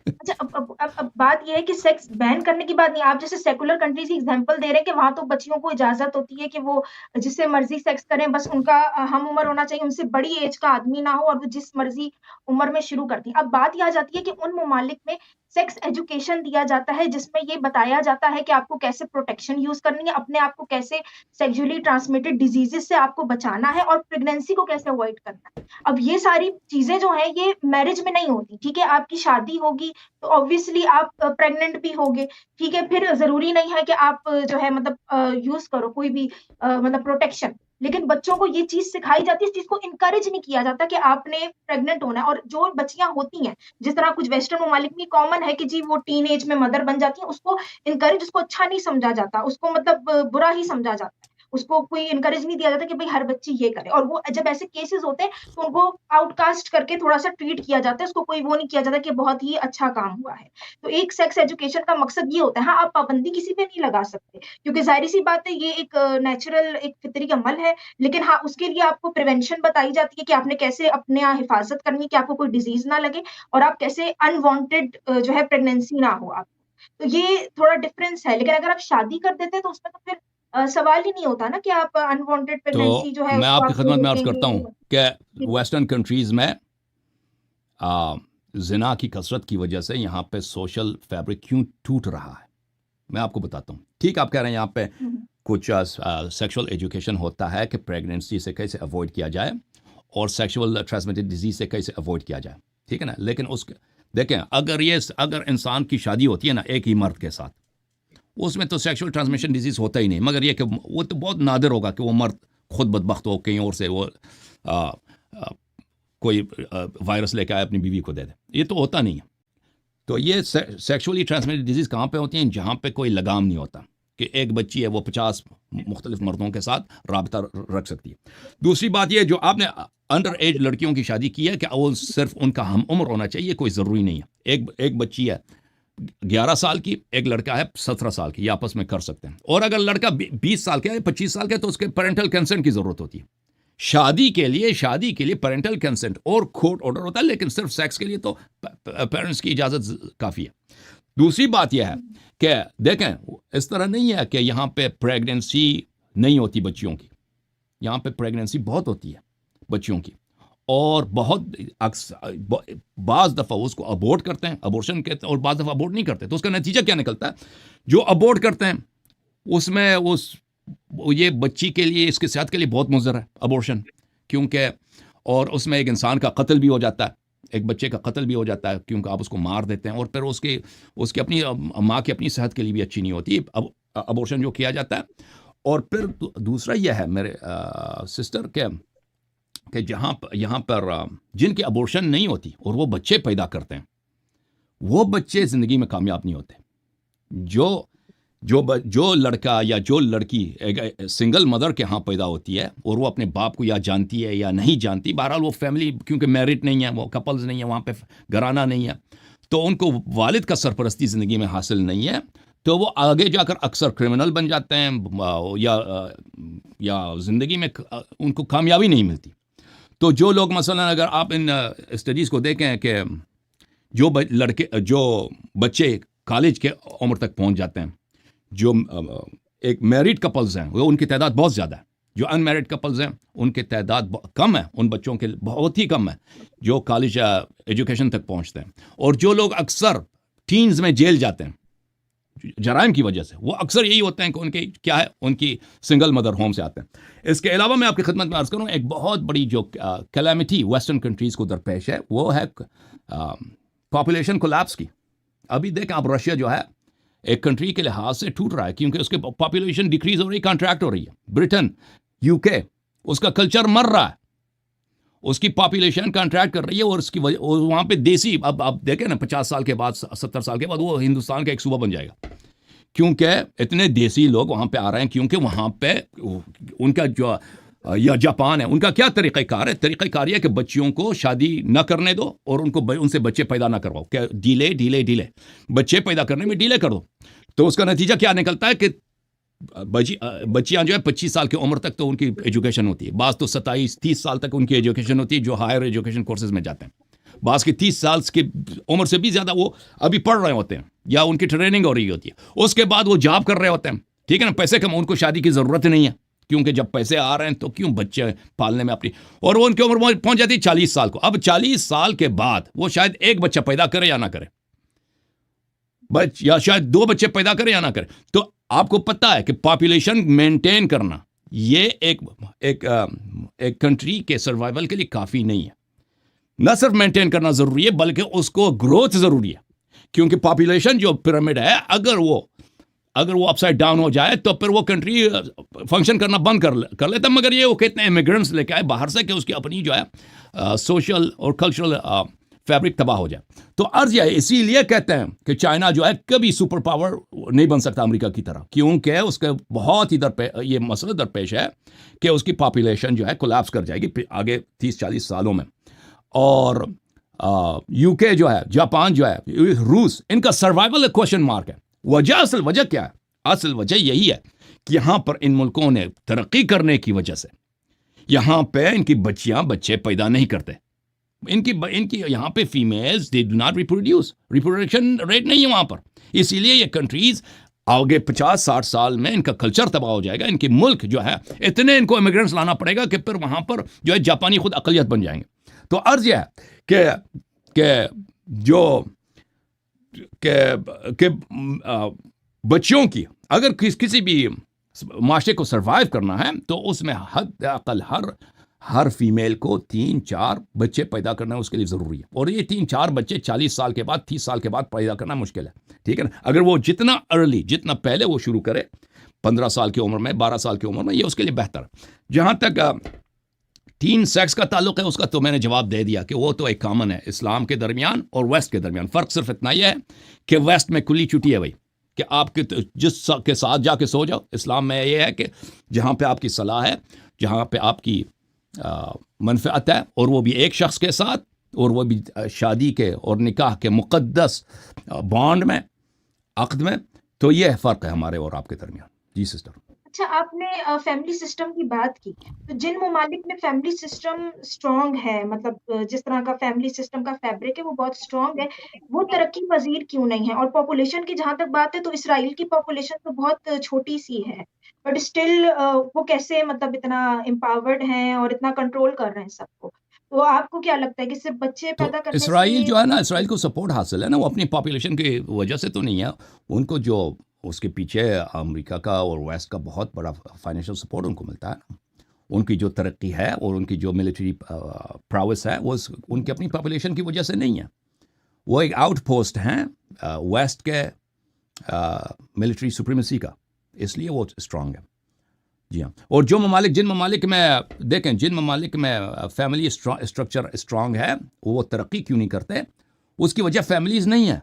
अच्छा, अब बात यह है कि सेक्स बैन करने की बात नहीं, आप जैसे सेकुलर कंट्रीज की एग्जांपल दे रहे हैं कि वहां तो बच्चियों को इजाजत होती है कि वो जिससे मर्जी सेक्स करें, बस उनका हम उम्र होना चाहिए, उनसे बड़ी एज का आदमी ना हो और वो जिस मर्जी उम्र में शुरू करती है। अब बात यह आ जाती है कि उन ममालिक में सेक्स एजुकेशन दिया जाता है जिसमें ये बताया जाता है कि आपको कैसे प्रोटेक्शन यूज करनी है, अपने आप को कैसे सेक्सुअली ट्रांसमिटेड डिजीजेस से आपको बचाना है और प्रेगनेंसी को कैसे अवॉइड करना है। अब ये सारी चीजें जो है ये मैरिज में नहीं होती, ठीक है। आपकी शादी होगी तो ऑब्वियसली आप प्रेग्नेंट भी होगे, ठीक है। फिर जरूरी नहीं है कि आप जो है मतलब यूज करो कोई भी मतलब प्रोटेक्शन, लेकिन बच्चों को ये चीज सिखाई जाती है, इस चीज को इनकरेज नहीं किया जाता कि आपने प्रेग्नेंट होना है। और जो बच्चियां होती हैं, जिस तरह कुछ वेस्टर्न ममालिक में कॉमन है कि जी वो टीन एज में मदर बन जाती है, उसको इनकरेज, उसको अच्छा नहीं समझा जाता, उसको मतलब बुरा ही समझा जाता है। उसको कोई एनकरेज नहीं दिया जाता कि भाई हर बच्ची ये करे, और वो जब ऐसे केसेस होते हैं तो उनको आउटकास्ट करके थोड़ा-सा ट्रीट किया जाता है, उसको कोई वो नहीं किया जाता कि बहुत ही अच्छा काम हुआ है। तो एक सेक्स एजुकेशन का मकसद ये होता है। हाँ, आप पाबंदी किसी पे नहीं लगा सकते, क्योंकि ज़ाहिर-सी बात है ये एक नेचुरल एक फितरी अमल है, लेकिन हाँ, उसके लिए आपको प्रिवेंशन बताई जाती है कि आपने कैसे अपने हिफाज़त करनी है कि आपको कोई डिज़ीज़ ना लगे और आप कैसे अनवांटेड जो है प्रेगनेंसी ना हो आपको। तो ये थोड़ा डिफरेंस है, लेकिन अगर आप शादी कर देते हैं तो उसमें तो फिर सवाल ही नहीं होता ना कि आप अनवांटेड तो प्रेगनेंसी जो है मैं उसको आपकी आप खिदमत में अर्ज़ रोकेंगे करता हूँ कि जी, जी। वेस्टर्न कंट्रीज़ में आ, जिना की कसरत की वजह से यहाँ पे सोशल फैब्रिक क्यों टूट रहा है, मैं आपको बताता हूँ। ठीक आप कह रहे हैं यहाँ पे हुँ, हुँ। कुछ सेक्सुअल एजुकेशन होता है कि प्रेगनेंसी से कैसे अवॉइड किया जाए और सेक्सुअल ट्रांसमिटेड डिजीज से कैसे अवॉइड किया जाए, ठीक है ना। लेकिन उस देखें, अगर इंसान की शादी होती है ना एक ही मर्द के साथ, उसमें तो सेक्सुअल ट्रांसमिशन डिजीज होता ही नहीं, मगर ये कि वो तो बहुत नादिर होगा कि वो मर्द खुद बदबख्त हो कहीं और से वो आ, आ, कोई वायरस लेकर आए अपनी बीवी को दे दे, ये तो होता नहीं है। तो ये सेक्सुअली ट्रांसमिटेड डिजीज़ कहाँ पे होती हैं? जहाँ पे कोई लगाम नहीं होता कि एक बच्ची है वो 50 मुख्तलिफ मर्दों के साथ राबता रख सकती है। दूसरी बात ये, जो आपने अंडर एज लड़कियों की शादी की है कि वो सिर्फ उनका हम उम्र होना चाहिए, कोई ज़रूरी नहीं है। एक बच्ची है 11 साल की, एक लड़का है 17 साल की, ये आपस में कर सकते हैं। और अगर लड़का 20 साल का है, 25 साल का है, तो उसके पेरेंटल कंसेंट की ज़रूरत होती है शादी के लिए पेरेंटल कंसेंट और कोर्ट ऑर्डर होता है, लेकिन सिर्फ सेक्स के लिए तो पेरेंट्स की इजाज़त काफ़ी है। दूसरी बात यह है कि देखें, इस तरह नहीं है कि यहाँ पे प्रेगनेंसी नहीं होती बच्चियों की, यहाँ पे प्रेगनेंसी बहुत होती है बच्चियों की, और बहुत बाज़ दफ़ा उसको अबॉर्ट करते हैं, अबॉर्शन कहते हैं, और बाज़ दफ़ा अबॉर्ट नहीं करते। तो उसका नतीजा क्या निकलता है? जो अबॉर्ट करते हैं उसमें ये बच्ची के लिए, इसके सेहत के लिए बहुत मुज़र है अबॉर्शन, क्योंकि और उसमें एक इंसान का कत्ल भी हो जाता है, एक बच्चे का कत्ल भी हो जाता है, क्योंकि आप उसको मार देते हैं, और फिर उसकी अपनी माँ की अपनी सेहत के लिए भी अच्छी नहीं होती अब अबॉर्शन जो किया जाता है। और फिर दूसरा यह है मेरे सिस्टर कि यहाँ पर जिनकी अबॉर्शन नहीं होती और वो बच्चे पैदा करते हैं, वो बच्चे ज़िंदगी में कामयाब नहीं होते। जो लड़का या जो लड़की एक सिंगल मदर के यहाँ पैदा होती है और वो अपने बाप को या जानती है या नहीं जानती, बहरहाल वो फैमिली क्योंकि मैरिड नहीं है, वो कपल्स नहीं है, वहाँ पे घराना नहीं है, तो उनको वालिद का सरपरस्ती ज़िंदगी में हासिल नहीं है, तो वो आगे जाकर अक्सर क्रिमिनल बन जाते हैं या ज़िंदगी में उनको कामयाबी नहीं मिलती। तो जो लोग मसलन, अगर आप इन स्टडीज़ को देखें कि जो बच्चे कॉलेज के उम्र तक पहुँच जाते हैं, जो एक मैरिड कपल्स हैं वो उनकी तादाद बहुत ज़्यादा है, जो अनमैरिड कपल्स हैं उनकी तादाद कम है, उन बच्चों के बहुत ही कम है जो कॉलेज एजुकेशन तक पहुंचते हैं। और जो लोग अक्सर टीन्स में जेल जाते हैं जराइम की वजह से, वो अक्सर यही होते हैं कि उनके क्या है, उनकी सिंगल मदर होम से आते हैं। इसके अलावा मैं आपकी खिदमत में अर्ज़ करूँ, एक बहुत बड़ी जो कैलामिटी वेस्टर्न कंट्रीज़ को दरपेश है वो है पॉपुलेशन कोलैप्स की। अभी देखें आप, रशिया जो है एक कंट्री के लिहाज से टूट रहा है क्योंकि उसके पॉपुलेशन डिक्रीज हो रही, कॉन्ट्रैक्ट हो रही है। ब्रिटेन, यूके, उसका कल्चर मर रहा है, उसकी पॉपुलेशन कॉन्ट्रैक्ट कर रही है, और उसकी वजह वहाँ पे देसी, अब आप देखें ना 50 साल के बाद, 70 साल के बाद वो हिंदुस्तान का एक सूबा बन जाएगा, क्योंकि इतने देसी लोग वहाँ पे आ रहे हैं। क्योंकि वहाँ पे उनका जो या जापान है, उनका क्या तरीक़ाकार है? तरीक़ाकार है कि बच्चियों को शादी न करने दो और उनसे बच्चे पैदा ना करवाओ, क्या डिले बच्चे पैदा करने में डिले कर दो। तो उसका नतीजा क्या निकलता है कि बच्चियाँ जो है 25 साल की उम्र तक तो उनकी एजुकेशन होती है, बाज़ तो 27-30 साल तक उनकी एजुकेशन होती है जो हायर एजुकेशन कोर्सेज में जाते हैं, बाज़ की 30 साल की उम्र से भी ज़्यादा वो अभी पढ़ रहे होते हैं या उनकी ट्रेनिंग हो रही होती है। उसके बाद वो जॉब कर रहे होते हैं, ठीक है ना, पैसे कम, उनको शादी की ज़रूरत नहीं है, क्योंकि जब पैसे आ रहे हैं तो क्यों बच्चे पालने में अपनी, और वो उनकी उम्र पहुंच जाती है 40 साल को। अब 40 साल के बाद वो शायद एक बच्चा पैदा करे या ना करे, या शायद 2 बच्चे पैदा करे या ना करे। तो आपको पता है कि पॉपुलेशन मेंटेन करना ये एक कंट्री के सर्वाइवल के लिए काफ़ी नहीं है। न सिर्फ मेंटेन करना ज़रूरी है बल्कि उसको ग्रोथ ज़रूरी है, क्योंकि पॉपुलेशन जो पिरामिड है, अगर वो अपसाइड डाउन हो जाए तो फिर वो कंट्री फंक्शन करना बंद कर लेता। मगर ये वो कितने इमिग्रेंट्स लेके आए बाहर से कि उसकी अपनी जो है सोशल और कल्चरल फैब्रिक तबाह हो जाए। तो अर्ज यह है, इसीलिए कहते हैं कि चाइना जो है कभी सुपर पावर नहीं बन सकता अमेरिका की तरह, क्योंकि उसके बहुत ही ये मसला दरपेश है कि उसकी पॉपुलेशन जो है कोलैप्स कर जाएगी आगे 30-40 सालों में। और यूके जो है, जापान जो है, रूस, इनका सर्वाइवल क्वेश्चन मार्क है। असल वजह क्या है? असल वजह यही है कि यहाँ पर इन मुल्कों ने तरक्की करने की वजह से यहाँ पे इनकी बच्चे पैदा नहीं करते। इनकी यहाँ पे females they do not reproduction rate नहीं है वहाँ पर। इसीलिए ये कंट्रीज आगे 50-60 साल में इनका कल्चर तबाह हो जाएगा। इनके मुल्क जो है इतने इनको इमिग्रेंट्स लाना पड़ेगा कि फिर वहाँ पर जो है जापानी खुद अकलियत बन जाएंगे। तो अर्ज यह है कि बच्चों की अगर किसी भी माशरे को सर्वाइव करना है तो उसमें हद अकल हर फीमेल को 3-4 बच्चे पैदा करना उसके लिए ज़रूरी है। और ये 3-4 बच्चे 40 साल के बाद, 30 साल के बाद पैदा करना मुश्किल है, ठीक है ना। अगर वो जितना अर्ली, जितना पहले वो शुरू करे, 15 साल की उम्र में, 12 साल की उम्र में, ये उसके लिए बेहतर है। जहाँ तक टीन सेक्स का ताल्लुक है उसका तो मैंने जवाब दे दिया कि वो तो एक कॉमन है इस्लाम के दरमियान और वेस्ट के दरमियान। फ़र्क सिर्फ इतना ही है कि वेस्ट में खुली छुट्टी है भाई, कि आपके जिस के साथ जाके सो जाओ। इस्लाम में ये है कि जहाँ पे आपकी सलाह है, जहाँ पे आपकी मनफ़अत है, और वो भी एक शख्स के साथ, और वो भी शादी के और निकाह के मुक़द्दस बॉन्ड में, अक़द में, तो ये फ़र्क है हमारे और आपके दरमियान। जी सिस्टर। अच्छा, आपने फैमिली सिस्टम की बात की, तो जिन ममालिक में फैमिली सिस्टम स्ट्रॉन्ग है, मतलब जिस तरह का फैमिली सिस्टम का फैब्रिक है वो बहुत स्ट्रॉन्ग है, वो तरक्की पज़ीर क्यों नहीं है? और पॉपुलेशन की जहाँ तक बात है तो इसराइल की पॉपुलेशन तो बहुत छोटी-सी है, बट स्टिल वो कैसे मतलब इतना एम्पावर्ड हैं और इतना कंट्रोल कर रहे हैं सबको। तो आपको क्या लगता है कि सिर्फ़ बच्चे तो पैदा करने इसराइल से जो है ना, इसराइल को सपोर्ट हासिल है ना, वो अपनी पॉपुलेशन की वजह से तो नहीं है। उनको जो उसके पीछे अमेरिका का और वेस्ट का बहुत बड़ा फाइनेंशियल सपोर्ट उनको मिलता है ना। उनकी जो तरक्की है और उनकी जो मिलिट्री प्राउस है वो उनकी अपनी पॉपुलेशन की वजह से नहीं है। वो एक आउटपोस्ट हैं वेस्ट के मिलिट्री सुप्रीमेसी का, इसलिए वो स्ट्रांग है। जी हाँ। और जिन ममालिक में देखें, जिन ममालिक में फैमिली स्ट्रक्चर स्ट्रांग है, वो तरक्की क्यों नहीं करते? उसकी वजह फैमिलीज़ नहीं है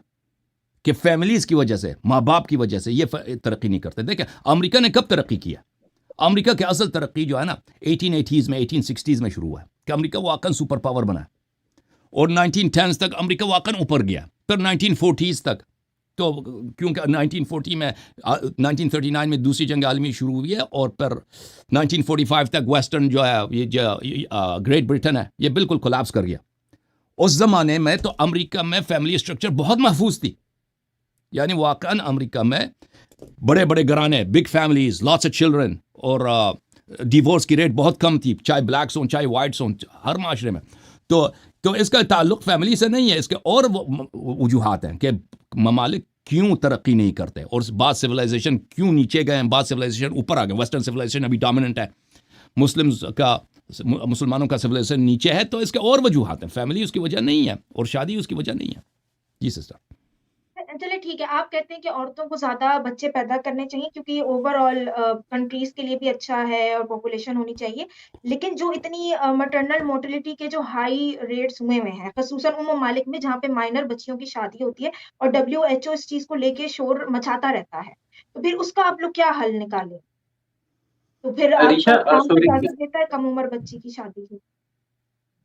कि फैमिलीज़ की वजह से, माँ बाप की वजह से ये तरक्की नहीं करते। देखें अमेरिका ने कब तरक्की किया? अमेरिका की असल तरक्की जो है ना 1880s में, 1860s में शुरू हुआ है कि अमेरिका वाकई सुपर पावर बना, और 1910s तक अमेरिका वाकई ऊपर गया। फिर 1940s तक, तो क्योंकि 1940 में 1939 में दूसरी जंग आलमी शुरू हुई है, और फिर 1945 तक वेस्टर्न जो है, ये जो ग्रेट ब्रिटेन है, ये बिल्कुल कोलैप्स कर गया। उस ज़माने में तो अमेरिका में फैमिली स्ट्रक्चर बहुत महफूज थी, यानी वाकई अमेरिका में बड़े बड़े घराने, big families, lots of children, और डिवोर्स की रेट बहुत कम थी, चाहे ब्लैक्स हों चाहे वाइट्स हों, हर माशरे में। तो इसका ताल्लुक फैमिली से नहीं है, इसके और वजूहात हैं कि ममालिक क्यों तरक्की नहीं करते, और बाद सिविलाइजेशन क्यों नीचे गए हैं, बाद सिविलाइजेशन ऊपर आ गए। वेस्टर्न सिविलाइजेशन अभी डोमिनेंट है, मुसलमानों का सिविलाइजेशन नीचे है। तो इसके और वजूहात हैं, फैमिली उसकी वजह नहीं है और शादी उसकी वजह नहीं है। जी सिस्टर। चलिए ठीक है, आप कहते हैं कि औरतों को ज़्यादा बच्चे पैदा करने चाहिए क्योंकि ओवरऑल कंट्रीज़ के लिए भी अच्छा है और पॉपुलेशन होनी चाहिए। लेकिन जो इतनी मैटरनल मोर्टेलिटी के जो हाई रेट्स हुए हुए हैं, ख़ुसूसन उन ममालिक में जहाँ पे माइनर बच्चियों की शादी होती है, और डब्ल्यूएचओ इस चीज़ को लेके शोर मचाता रहता है। तो फिर उसका आप लोग क्या हल निकालें? तो फिर आपको अलीशा इस्लाम तो सॉरी इजाज़त देता है कम उम्र बच्ची की शादी की?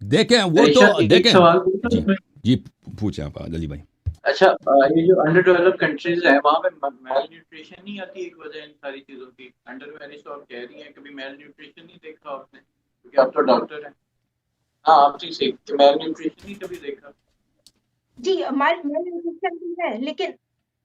देखें वो अलीशा, तो एक देखें। सवाल पूछूं जी इसमें? जी, पूछें आप अली भाई। अच्छा, ये जो अंडर डेवलप्ड कंट्रीज है वहाँ पे मेल न्यूट्रिशन नहीं आती एक वजह इन सारी चीज़ों की? अंडर मैरिज तो आप कह रही हैं, कभी मेल न्यूट्रिशन नहीं देखा आपने? क्योंकि आप तो डॉक्टर हैं। हाँ, आप ठीक से मेल न्यूट्रिशन नहीं कभी देखा? जी, malnutrition भी है,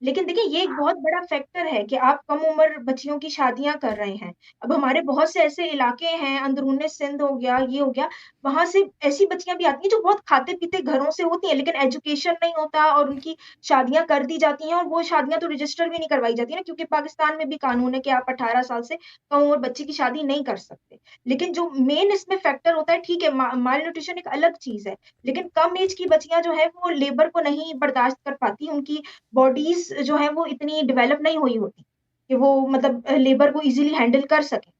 लेकिन देखिए ये एक बहुत बड़ा फैक्टर है कि आप कम उम्र बच्चियों की शादियाँ कर रहे हैं। अब हमारे बहुत से ऐसे इलाके हैं, अंदरूनी सिंध हो गया, ये हो गया, वहाँ से ऐसी बच्चियाँ भी आती हैं जो बहुत खाते-पीते घरों से होती हैं, लेकिन एजुकेशन नहीं होता और उनकी शादियाँ कर दी जाती हैं, और वो शादियाँ तो रजिस्टर भी नहीं करवाई जाती ना, क्योंकि पाकिस्तान में भी कानून है कि आप 18 साल से कम उम्र बच्ची की शादी नहीं कर सकते। लेकिन जो मेन इसमें फैक्टर होता है, ठीक है, माल-न्यूट्रिशन एक अलग चीज़ है, लेकिन कम एज की बच्चियाँ जो हैं वो लेबर को नहीं बर्दाश्त कर पाती, उनकी बॉडीज़ जो है वो इतनी डेवलप नहीं हुई होती कि वो मतलब लेबर को ईज़िली हैंडल कर सकें।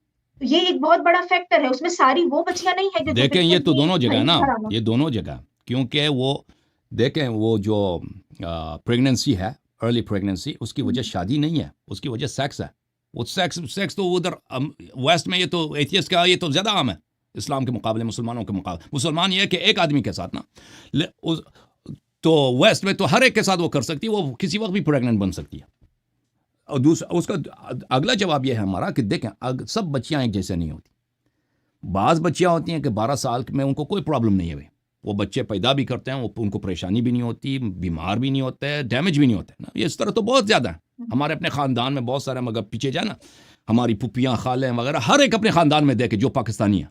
तो ये एक बहुत बड़ा फैक्टर है, उसमें सारी वो बच्चियाँ नहीं हैं जो देखें ये बिल्कुल तो भी दोनों जगह है खरीद ना, घरानों ये दोनों जगह, क्योंकि वो देखें वो जो प्रेगनेंसी है, अर्ली प्रेगनेंसी, उसकी वजह शादी नहीं है, उसकी वजह सेक्स है। वो सेक्स तो उधर वेस्ट में ये तो एथियस्ट का ये तो ज़्यादा आम है इस्लाम के मुकाबले, मुसलमानों के मुकाबले। मुसलमान ये है कि एक आदमी के साथ ना तो वेस्ट में तो हर एक के साथ वो कर सकती है, वो किसी वक्त भी प्रेग्नेंट बन सकती है। और दूसरा उसका अगला जवाब ये है हमारा कि देखें सब बच्चियां एक जैसे नहीं होती। बाज़ बच्चियां होती हैं कि 12 साल में उनको कोई प्रॉब्लम नहीं है भाई, वो बच्चे पैदा भी करते हैं, वो उनको परेशानी भी नहीं होती, बीमार भी नहीं होते, डैमेज भी नहीं होते ना। ये इस तरह तो बहुत ज़्यादा है हमारे अपने ख़ानदान में, बहुत सारे। मगर पीछे जाए ना, हमारी पुप्पियाँ खालें वगैरह हर एक अपने ख़ानदान में देखे जो पाकिस्तानी है।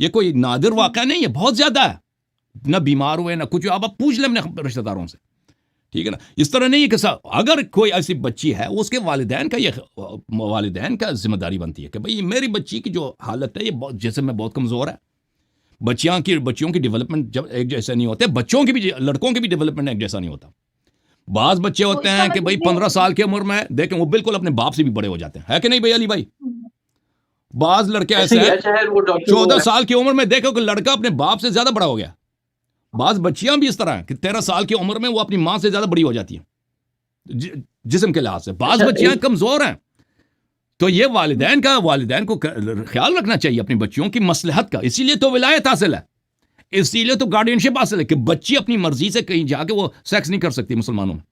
ये कोई नादिर वाक़या नहीं है, बहुत ज़्यादा है। ना बीमार हुए ना कुछ, आप पूछ लें अपने रिश्तेदारों से, ठीक है ना। इस तरह नहीं है कि अगर कोई ऐसी बच्ची है, उसके वालिदैन का जिम्मेदारी बनती है कि भाई मेरी बच्ची की जो हालत है ये जैसे में बहुत कमज़ोर है। बच्चियों की डेवलपमेंट जब एक जैसे नहीं होते, बच्चों की भी, लड़कों की भी डेवलपमेंट एक जैसा नहीं होता। बाज़ बच्चे होते हैं कि भाई 15 साल की उम्र में देखें वो बिल्कुल अपने बाप से भी बड़े हो जाते हैं, है कि नहीं भाई अली भाई? बाज़ लड़के ऐसे हैं 14 साल की उम्र में देखो कि लड़का अपने बाप से ज़्यादा बड़ा हो गया। बाज़ बच्चियां भी इस तरह हैं कि 13 साल की उम्र में वो अपनी माँ से ज़्यादा बड़ी हो जाती है जिस्म के लिहाज से। बाज़ बच्चियां कमज़ोर हैं। तो ये वालिदैन को ख्याल रखना चाहिए अपनी बच्चियों की मसलहत का। इसीलिए तो विलायत हासिल है, इसीलिए तो गार्डियनशिप हासिल है कि बच्ची अपनी मर्जी से कहीं जाके वो सेक्स नहीं कर सकती। मुसलमानों में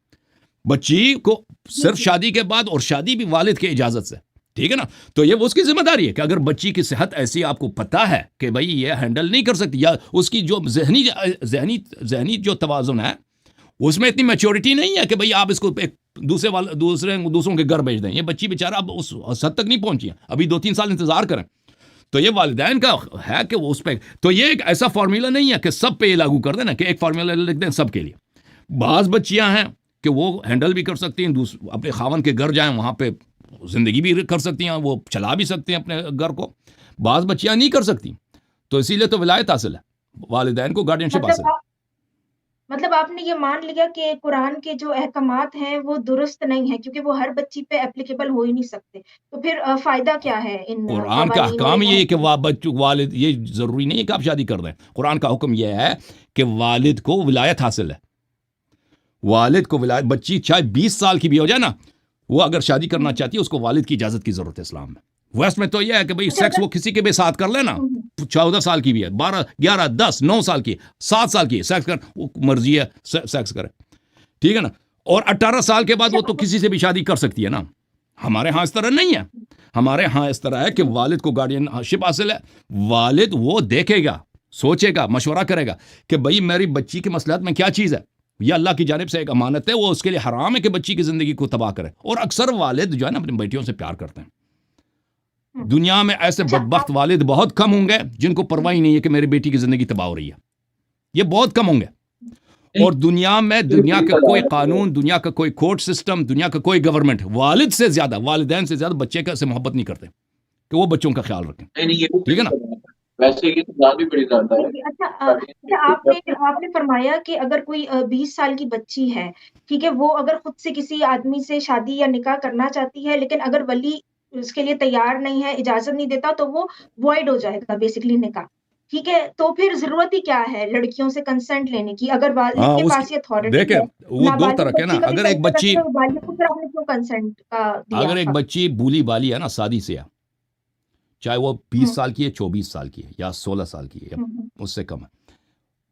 बच्ची को सिर्फ शादी के बाद, और शादी भी वालिद की इजाज़त से, ठीक है ना। तो ये उसकी जिम्मेदारी है कि अगर बच्ची की सेहत ऐसी आपको पता है कि भाई ये हैंडल नहीं कर सकती, या उसकी जो जहनी जो तवाज़ुन है उसमें इतनी मैच्योरिटी नहीं है कि भाई आप इसको एक दूसरों के घर भेज दें। ये बच्ची बेचारा अब उस हद तक नहीं पहुंची है, अभी 2-3 साल इंतजार करें। तो ये वालिदैन का है कि वो उस पर, तो ये एक ऐसा फार्मूला नहीं है कि सब पे लागू कर देना कि एक फार्मूला लिख दें सब के लिए। बाज़ बच्चियां हैं कि वो हैंडल भी कर सकती हैं, अपने खावन के घर जाएं, वहां पे जिंदगी भी कर सकती हैं, वो चला भी सकती हैं अपने घर को। बाज़ बच्चियां नहीं कर सकती, तो इसीलिए तो विलायत हासिल है, वालिदैन को गार्डियनशिप हासिल है। मतलब आपने ये मान लिया कि कुरान के जो अहकामात हैं वो दुरुस्त नहीं है, क्योंकि वो हर बच्ची पे एप्लीकेबल हो ही नहीं सकते। तो फिर फायदा क्या है इन कुरान का अहकाम ये है कि वालिद, ये जरूरी नहीं है कि आप शादी कर दें। कुरान का हुक्म यह है कि वालिद को विलायत हासिल है, वालिद को विलायत। बच्ची चाहे 20 साल की भी हो जाए ना, वो अगर शादी करना चाहती है उसको वालिद की इजाजत की जरूरत है इस्लाम में। वेस्ट में तो यह है कि भाई सेक्स वो किसी के भी साथ कर लेना, 14 साल की भी है, 12, 11, 10, 9 साल की, 7 साल की सेक्स कर, वो मर्जी है सेक्स करे, ठीक है ना। और 18 साल के बाद वो तो किसी से भी शादी कर सकती है ना। हमारे यहाँ इस तरह नहीं है, हमारे यहाँ इस तरह है कि वालिद को गार्डियनशिप हासिल है। वालिद वो देखेगा, सोचेगा, मशवरा करेगा कि भाई मेरी बच्ची की मसलहत में क्या चीज़ है, यह अल्लाह की जानिब से एक अमानत है, वो उसके लिए हराम है कि बच्ची की ज़िंदगी को तबाह करे। और अक्सर वालिद जो है ना अपनी बेटियों से प्यार करते हैं। दुनिया में ऐसे बदबख्त वालिद बहुत कम होंगे जिनको परवाह ही नहीं है कि मेरी बेटी की ज़िंदगी तबाह हो रही है, ये बहुत कम होंगे। और दुनिया में दुनिया का कोई कानून, दुनिया का कोई कोर्ट सिस्टम, दुनिया का कोई गवर्नमेंट वालिद से ज़्यादा, वालिदैन से ज़्यादा बच्चे का से मोहब्बत नहीं करते कि वो बच्चों का ख्याल रखें, ठीक है ना। वैसे की तो भी बड़ी ज्यादा है। अच्छा, आपने फरमाया कि अगर कोई 20 साल की बच्ची है, ठीक है, वो अगर खुद से किसी आदमी से शादी या निकाह करना चाहती है, लेकिन अगर वली उसके लिए तैयार नहीं है, इजाजत नहीं देता, तो वो वॉइड हो जाएगा बेसिकली निकाह, ठीक है। तो फिर जरूरत ही क्या है लड़कियों से कंसेंट लेने की, अगर वालिद के पास ये अथॉरिटी है। देखे वो दो तरह के ना, अगर एक बच्ची, अगर एक बच्ची बूली बाली है ना, शादी से, चाहे वो 20 साल की है, 24 साल की है, या 16 साल की है, या उससे कम है,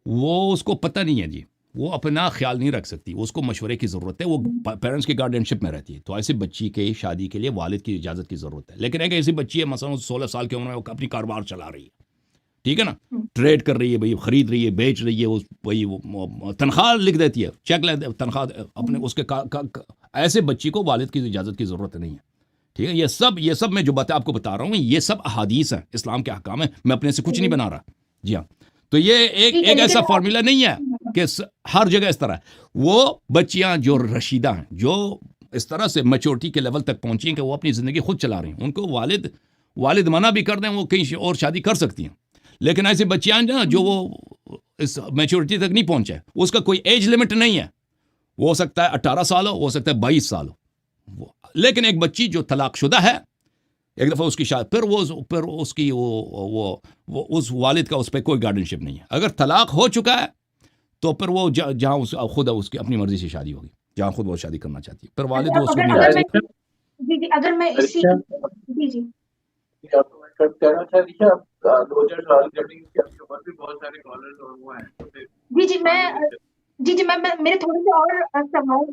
वो उसको पता नहीं है जी, वो अपना ख्याल नहीं रख सकती, उसको मशवरे की ज़रूरत है, वो पेरेंट्स की गार्डियनशिप में रहती है। तो ऐसी बच्ची के शादी के लिए वालिद की इजाज़त की ज़रूरत है। लेकिन एक ऐसी बच्ची है मसलन 16 साल की उम्र में, वो अपनी कारोबार चला रही है, ठीक है ना, ट्रेड कर रही है भाई, खरीद रही है, बेच रही है, वही तनख्वाह लिख देती है, चेक ले तनख्वाह अपने उसके ऐसे बच्ची को वालिद की इजाज़त की ज़रूरत नहीं है, ठीक है। ये सब मैं जो बातें आपको बता रहा हूँ, ये सब अहादीस हैं, इस्लाम के अहकाम है, मैं अपने से कुछ नहीं बना रहा। जी हाँ, तो ये एक ऐसा फार्मूला नहीं है कि हर जगह इस तरह। वो बच्चियां जो रशीदा हैं, जो इस तरह से मैच्योरिटी के लेवल तक पहुंची हैं कि वो अपनी ज़िंदगी खुद चला रही हैं, उनको वालिद मना भी कर दें, वो कहीं और शादी कर सकती हैं। लेकिन ऐसी बच्चियां ना जो वो इस मैच्योरिटी तक नहीं पहुंचे, उसका कोई एज लिमिट नहीं है, वो हो सकता है 18 साल हो सकता है 22 साल हो। लेकिन एक बच्ची जो तलाकशुदा है, एक दफ़ा उसकी शादी, फिर उसकी वो उस वालिद का उस पर कोई गार्डियनशिप नहीं है। अगर तलाक हो चुका है तो फिर वो जहाँ खुद उसकी अपनी मर्जी से शादी होगी, जहाँ खुद वो शादी करना चाहती है, फिर वालिद अच्छा, वो उसको अगर नहीं अगर रोक मैं सकता। जी जी अगर मैं इसी अच्छा, जी जी आपको मैं कट कहना चाह रही थी, आप 2-4 साल करेंगे कि आपके ऊपर भी बहुत सारे कॉलर्स और वो हैं, तो फिर जी जी आगे भी चल जी जी मैं मेरे थोड़े से और सवाल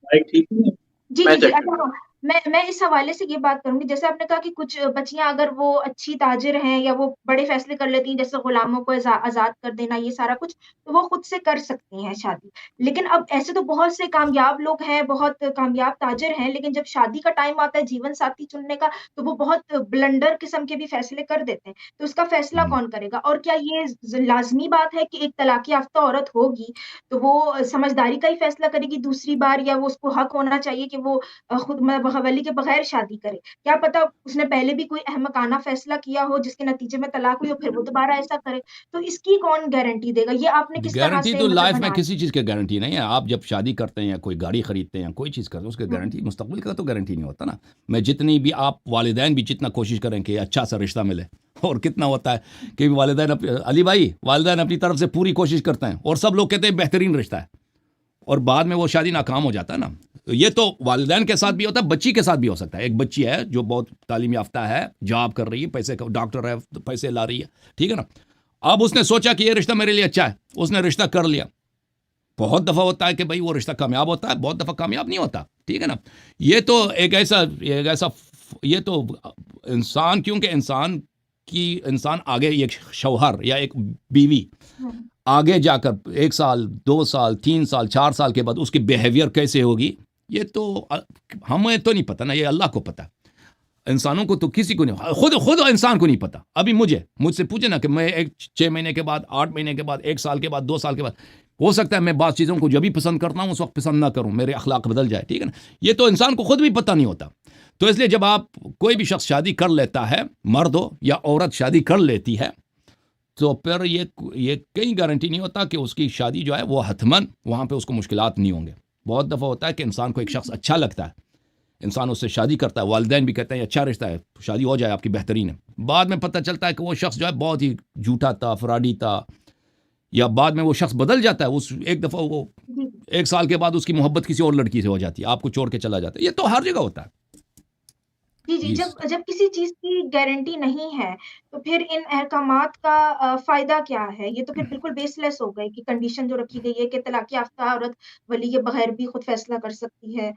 माइक ठीक नहीं है? जी, मैं जी, जी। चेक कर अच्छा लूँ। हाँ, मैं इस हवाले से ये बात करूँगी, जैसे आपने कहा कि कुछ बच्चियाँ अगर वो अच्छी ताजिर हैं या वो बड़े फ़ैसले कर लेती हैं, जैसे गुलामों को आज़ाद कर देना, ये सारा कुछ, तो वो खुद से कर सकती हैं शादी। लेकिन अब ऐसे तो बहुत से कामयाब लोग हैं, बहुत कामयाब ताजिर हैं, लेकिन जब शादी का टाइम आता है जीवन साथी चुनने का, तो वो बहुत ब्लंडर किस्म के भी फ़ैसले कर देते हैं। तो उसका फ़ैसला हम्म। कौन करेगा? और क्या ये लाज़मी बात है कि एक तलाक़-याफ़्ता औरत होगी, तो वो समझदारी का ही फ़ैसला करेगी दूसरी बार या वो उसको हक होना चाहिए कि वो खुद वली के बगैर शादी करे। क्या पता उसने पहले भी कोई अहमकाना फ़ैसला किया हो जिसके नतीजे में तलाक हुई हो फिर वो दोबारा ऐसा करे। तो इसकी कौन गारंटी देगा? ये आपने किस तरह गारंटी से तो मतलब लाइफ में बनाया? किसी चीज़ की गारंटी नहीं है। आप जब शादी करते हैं या कोई गाड़ी खरीदते हैं या कोई चीज़ करते हैं, उसकी हुँ, गारंटी मुस्तकबिल का तो गारंटी नहीं होता ना। मैं जितनी भी आप वालिदैन भी जितना कोशिश करें कि अच्छा सा रिश्ता मिले, और कितना होता है कि वालिदैन अली भाई वालिदैन अपनी तरफ से पूरी कोशिश करते हैं और सब लोग कहते हैं बेहतरीन रिश्ता है, और बाद में वो शादी नाकाम हो जाता है ना। तो ये तो वालिदैन के साथ भी होता है, बच्ची के साथ भी हो सकता है। एक बच्ची है जो बहुत तालीम याफ्ता है, जॉब कर रही है, पैसे डॉक्टर है, पैसे ला रही है, ठीक है ना। अब उसने सोचा कि ये रिश्ता मेरे लिए अच्छा है, उसने रिश्ता कर लिया। बहुत दफ़ा होता है कि भाई वो रिश्ता कामयाब होता है, बहुत दफ़ा कामयाब नहीं होता, ठीक है ना। ये तो एक ऐसा ये तो इंसान, क्योंकि इंसान आगे एक शौहर या एक बीवी हुँ, आगे जाकर 1 साल 2 साल 3 साल 4 साल के बाद उसकी बिहेवियर कैसे होगी, ये तो हमें तो नहीं पता ना, ये अल्लाह को पता है। इंसानों को तो किसी को नहीं, खुद खुद इंसान को नहीं पता। अभी मुझसे पूछे ना कि मैं 6 महीने के बाद, 8 महीने के बाद, 1 साल के बाद, 2 साल के बाद, हो सकता है मैं बात चीज़ों को जब भी पसंद करता हूँ उस वक्त पसंद ना करूँ, मेरे अखलाक बदल जाए, ठीक है ना। ये तो इंसान को खुद भी पता नहीं होता। तो इसलिए जब आप कोई भी शख्स शादी कर लेता है, मर्द हो या औरत शादी कर लेती है, तो फिर ये कहीं गारंटी नहीं होता कि उसकी शादी जो है वो हतमन वहाँ पे उसको मुश्किलात नहीं होंगे। बहुत दफ़ा होता है कि इंसान को एक शख्स अच्छा लगता है, इंसान उससे शादी करता है, वालिदैन भी कहते हैं अच्छा रिश्ता है, शादी हो जाए आपकी बेहतरीन है। बाद में पता चलता है कि वो शख्स जो है बहुत ही झूठा था, फराडी था, या बाद में वो शख्स बदल जाता है। उस एक दफ़ा वो जी, 1 साल के बाद उसकी मोहब्बत किसी और लड़की से हो जाती है, आपको छोड़ के चला जाता है। ये तो हर जगह होता है। जी, जी। जी। जब जब किसी चीज़ की गारंटी नहीं है, तो फिर इन अहकामात का फ़ायदा क्या है? ये तो फिर बिल्कुल बेसलेस हो गए कि कंडीशन जो रखी गई है कि तलाक़-याफ़्ता औरत वली के बगैर भी खुद फ़ैसला कर सकती है।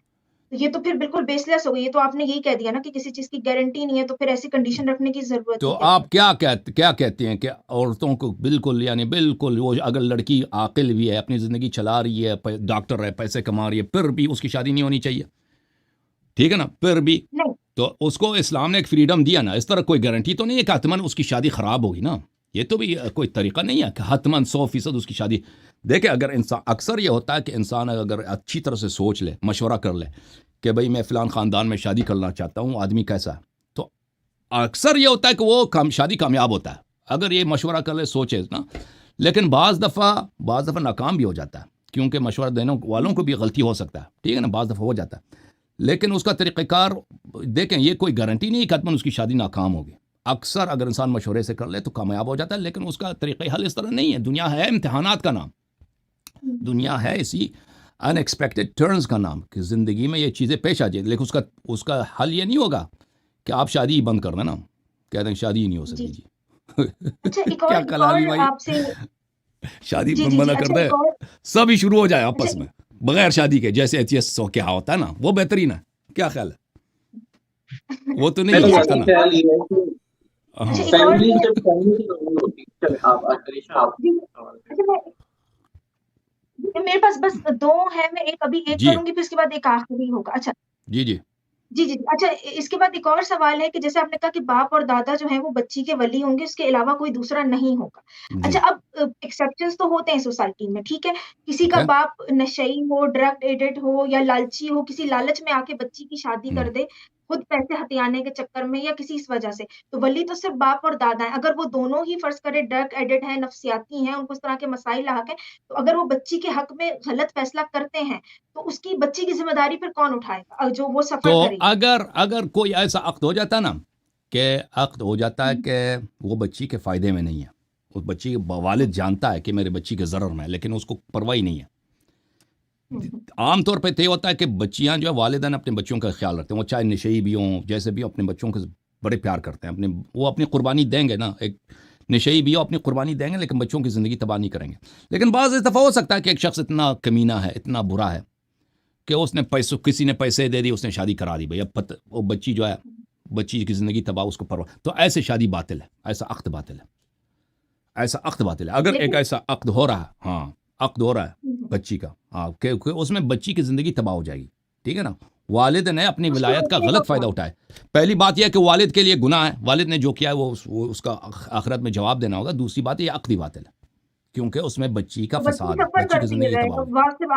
तो ये तो फिर बिल्कुल बेसलेस हो गई। ये तो आपने यही कह दिया ना कि किसी चीज़ की गारंटी नहीं है, तो फिर ऐसी कंडीशन रखने की ज़रूरत तो ही क्या है? आप क्या कहते हैं कि औरतों को बिल्कुल, यानी बिल्कुल, वो अगर लड़की आकिल भी है, अपनी ज़िंदगी चला रही है, डॉक्टर है, पैसे कमा रही है, फिर भी उसकी शादी नहीं होनी चाहिए, ठीक है ना, फिर भी? नहीं। तो उसको इस्लाम ने एक फ्रीडम दिया ना। इस तरह कोई गारंटी तो नहीं है कि हतमन उसकी शादी ख़राब होगी ना। ये तो भी कोई तरीका नहीं है कि हतमन 100% उसकी शादी। देखिए, अगर इंसान, अक्सर ये होता है कि इंसान अगर अच्छी तरह से सोच ले, मशवरा कर ले कि भाई मैं फ़लान ख़ानदान में शादी करना चाहता हूँ, आदमी कैसा है, तो अक्सर ये होता है कि वो शादी कामयाब होता है, अगर ये मशवरा कर ले, सोचे ना। लेकिन बाज़ दफ़ा नाकाम भी हो जाता है, क्योंकि मशवरा देने वालों को भी गलती हो सकता है, ठीक है ना, बाज़ दफ़ा हो जाता है। लेकिन उसका तरीक़ाकार देखें, ये कोई गारंटी नहीं है कि हतमन उसकी शादी नाकाम होगी। अक्सर अगर इंसान मशवरे से कर ले तो कामयाब हो जाता है, लेकिन उसका तरीक़ा हल इस तरह नहीं है। दुनिया है इम्तिहानात का नाम, हुँ, दुनिया है इसी अनएक्सपेक्टेड टर्न्स का नाम, कि ज़िंदगी में ये चीज़ें पेश आ जाए। लेकिन उसका हल ये नहीं होगा कि आप शादी ही बंद कर देना, कह दें शादी ही नहीं हो जी। सकती जी। अच्छा क्या एक कलाली और भाई, आपसे शादी जी, जी, जी। मना कर अच्छा दे, एक और सब ही शुरू हो जाए अच्छा आपस में बगैर शादी के, जैसे एथियस्ट क्या होता है ना, वो बेहतरीन है। क्या ख्याल है? वो तो नहीं हो मेरा जी, सकता अच्छा यही ना। एक और ख्याल ये है कि अच्छा हाँ। एक और फैमिली मैं जब फैमिली की नॉर्मल होती है। चलिए आप अलीशा, आप जी, सवाल करें। अच्छा मैं मेरे पास बस 2 है, मैं एक अभी एक जी, करूँगी फिर उसके बाद एक आखिरी होगा। अच्छा जी, जी, जी, जी। अच्छा इसके बाद एक और सवाल है कि जैसे आपने कहा कि बाप और दादा जो हैं वो बच्ची के वली होंगे, उसके अलावा कोई दूसरा नहीं होगा। अच्छा जी। अब एक्सेप्शंस तो होते हैं सोसाइटी में, ठीक है? किसी का ओके। बाप नशई हो, ड्रग एडिक्ट हो या लालची हो, किसी लालच में आके बच्ची की शादी हुँ। कर दे, खुद पैसे हथियाने के चक्कर में या किसी इस वजह से। तो वली तो सिर्फ़ बाप और दादा हैं। अगर वो दोनों ही फ़र्ज़ करें ड्रग एडिक्ट हैं, नफ्सियाती हैं, उनको इस तरह के मसाइल लाहक हैं, तो अगर वो बच्ची के हक़ में गलत फ़ैसला करते हैं, तो उसकी बच्ची की ज़िम्मेदारी फिर कौन उठाएगा? जो वो तो सफ़र करेगी। अगर अगर कोई ऐसा अक़्द हो जाता ना कि अक़्द हो जाता है कि वो बच्ची के फ़ायदे में नहीं है, उस बच्ची के वालिद जानता है कि मेरे बच्ची के ज़रर में है, लेकिन उसको परवाह ही नहीं है। आम तौर पे तय होता है कि बच्चियां जो है वालिदैन अपने बच्चों का ख्याल रखते हैं, वो चाहे नशई भी हों, जैसे भी हों, अपने बच्चों को बड़े प्यार करते हैं, वो अपनी कुर्बानी देंगे ना, एक नशई भी हो अपनी कुर्बानी देंगे, लेकिन बच्चों की ज़िंदगी तबाह नहीं करेंगे। लेकिन बाज़ दफ़ा हो सकता है कि एक शख्स इतना कमीना है, इतना बुरा है कि उसने किसी ने पैसे दे दिए, उसने शादी करा दी, भाई अब वो बच्ची जो है, बच्ची की ज़िंदगी तबाह, उसको परवाह, तो ऐसे शादी बातिल है, ऐसा अक़्द बातिल है, ऐसा अक़्द बातिल है। अगर एक ऐसा अक़्द हो रहा है, हाँ अक़्द हो रहा है बच्ची का, हाँ कि उसमें बच्ची की ज़िंदगी तबाह हो जाएगी, ठीक है ना। वालिद ने अपनी विलायत का गलत फ़ायदा उठाया। पहली बात यह है कि वालिद के लिए गुनाह है, वालिद ने जो किया है वो उसका आखिरत में जवाब देना होगा। दूसरी बात ये अक़्दी बातिल है, क्योंकि उसमें बच्ची का फसाद है, बच्ची की ज़िंदगी तबाह हो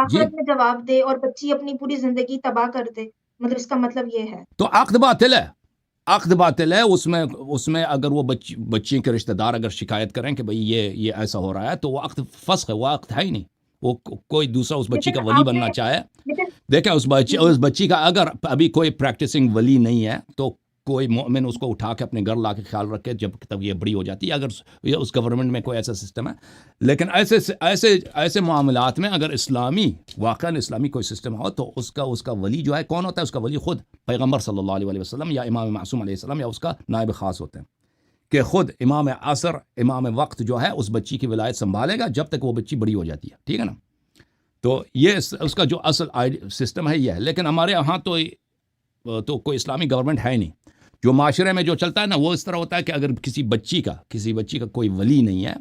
जी। आखिरत में जवाब दे और बच्ची अपनी पूरी ज़िंदगी तबाह कर दे, मतलब इसका मतलब ये है। तो अक़्द बातिल है, अक़्द बातिल है। उसमें अगर वो बच्ची के रिश्तेदार अगर शिकायत करें कि भाई ये ऐसा हो रहा है, तो वो अक़्द फ़स्ख़ है, वो अक़्द है ही नहीं। वो कोई दूसरा उस बच्ची का वली बनना चाहे, देखें उस बच्ची का अगर अभी कोई प्रैक्टिसिंग वली नहीं है, तो कोई मोमिन उसको उठा के अपने घर ला के ख्याल रखे जब तक ये बड़ी हो जाती है, अगर ये उस गवर्नमेंट में कोई ऐसा सिस्टम है। लेकिन ऐसे मामलात में अगर वाक़अन इस्लामी कोई सिस्टम हो, तो उसका वली जो है कौन होता है? उसका वली ख़ुद पैगम्बर सल्लल्लाहु अलैहि वसल्लम या इमाम मासूम अलैहिस्सलाम या उसका नायब ख़ास होते हैं, कि ख़ुद इमाम असर, इमाम वक्त जो है उस बच्ची की विलायत संभालेगा जब तक वो बच्ची बड़ी हो जाती है, ठीक है ना। तो ये उसका जो असल सिस्टम है ये है। लेकिन हमारे यहाँ तो कोई इस्लामी गवर्नमेंट है नहीं। जो माशरे में जो चलता है ना, वो इस तरह होता है कि अगर किसी बच्ची का कोई वली नहीं है,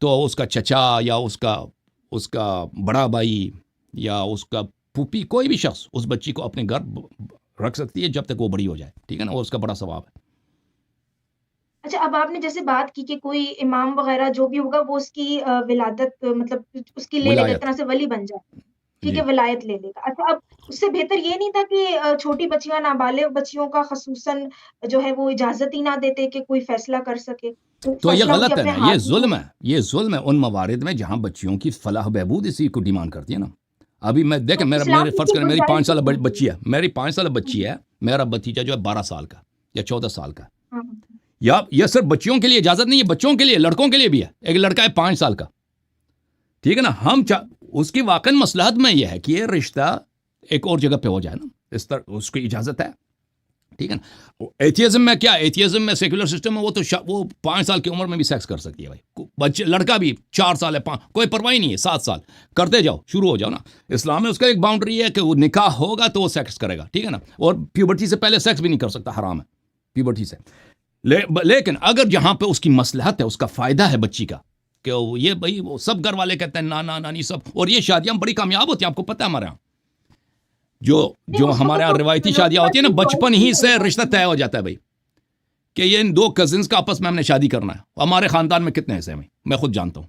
तो उसका चचा या उसका बड़ा भाई या उसका फूफी, कोई भी शख्स उस बच्ची को अपने घर रख सकती है जब तक वो बड़ी हो जाए, ठीक है ना। वो उसका बड़ा सवाब है। अच्छा, अब आपने जैसे बात की कि कोई इमाम वगैरह जो भी होगा वो उसकी विलादत मतलब उसकी ले लेगा, एक विलायत तरह से वली बन जाए, ठीक है, जी। विलायत ले लेगा। अच्छा, अब उससे बेहतर ये नहीं था कि छोटी बच्चियाँ, नाबालिग बच्चियों का ख़ुसूसन जो है वो इजाज़त ही ना देते कि कोई फ़ैसला कर सके, तो तो ये फ़ैसला उनके गलत है अपने ना, हाथ ये में जुल्म हो। है, ये जुल्म है उन मवारिद में जहाँ बच्चियों की फलाह बहबूद इसी को डिमांड करती है ना। अभी मैं देखें, तो इस्लाम मेरे में फ़र्ज़ ये करें मेरी गुंजाइश 5 साल नहीं बच्ची है। है, मेरी 5 साल बच्ची है, मेरा भतीजा जो है 12 साल का या 14 साल का। हाँ, हाँ। या यह सिर्फ बच्चियों के लिए इजाज़त नहीं है, बच्चों के लिए, लड़कों के लिए भी है। एक लड़का है 5 साल का, ठीक है ना। उसकी वाकई मसलहत में यह है कि ये रिश्ता एक और जगह पे हो जाए ना, इस तरह उसकी इजाज़त है, ठीक है ना। एथियज़म में क्या, एथियज़म में सेकुलर सिस्टम में वो 5 साल की उम्र में भी सेक्स कर सकती है भाई। बच्चे, लड़का भी 4 साल है, 5, कोई परवाही नहीं है, 7 साल करते जाओ, शुरू हो जाओ ना। इस्लाम में उसका एक बाउंड्री है कि वो निकाह होगा तो वो सेक्स करेगा, ठीक है ना। और प्यूबर्टी से पहले सेक्स भी नहीं कर सकता, हराम है प्यूबर्टी से। लेकिन अगर जहाँ पे उसकी मसलहत है, उसका फ़ायदा है बच्ची का, कि ये भाई वो सब घर वाले कहते हैं नाना नानी सब, और ये शादियाँ बड़ी कामयाब होती हैं, आपको पता है। हमारे यहाँ जो हमारे यहाँ रिवायती शादियाँ होती है ना, बचपन ही से रिश्ता तय हो जाता है भाई, कि ये इन 2 कजिन्स का आपस में हमने शादी करना है। हमारे ख़ानदान में कितने ऐसे हैं भाई, मैं खुद जानता हूँ।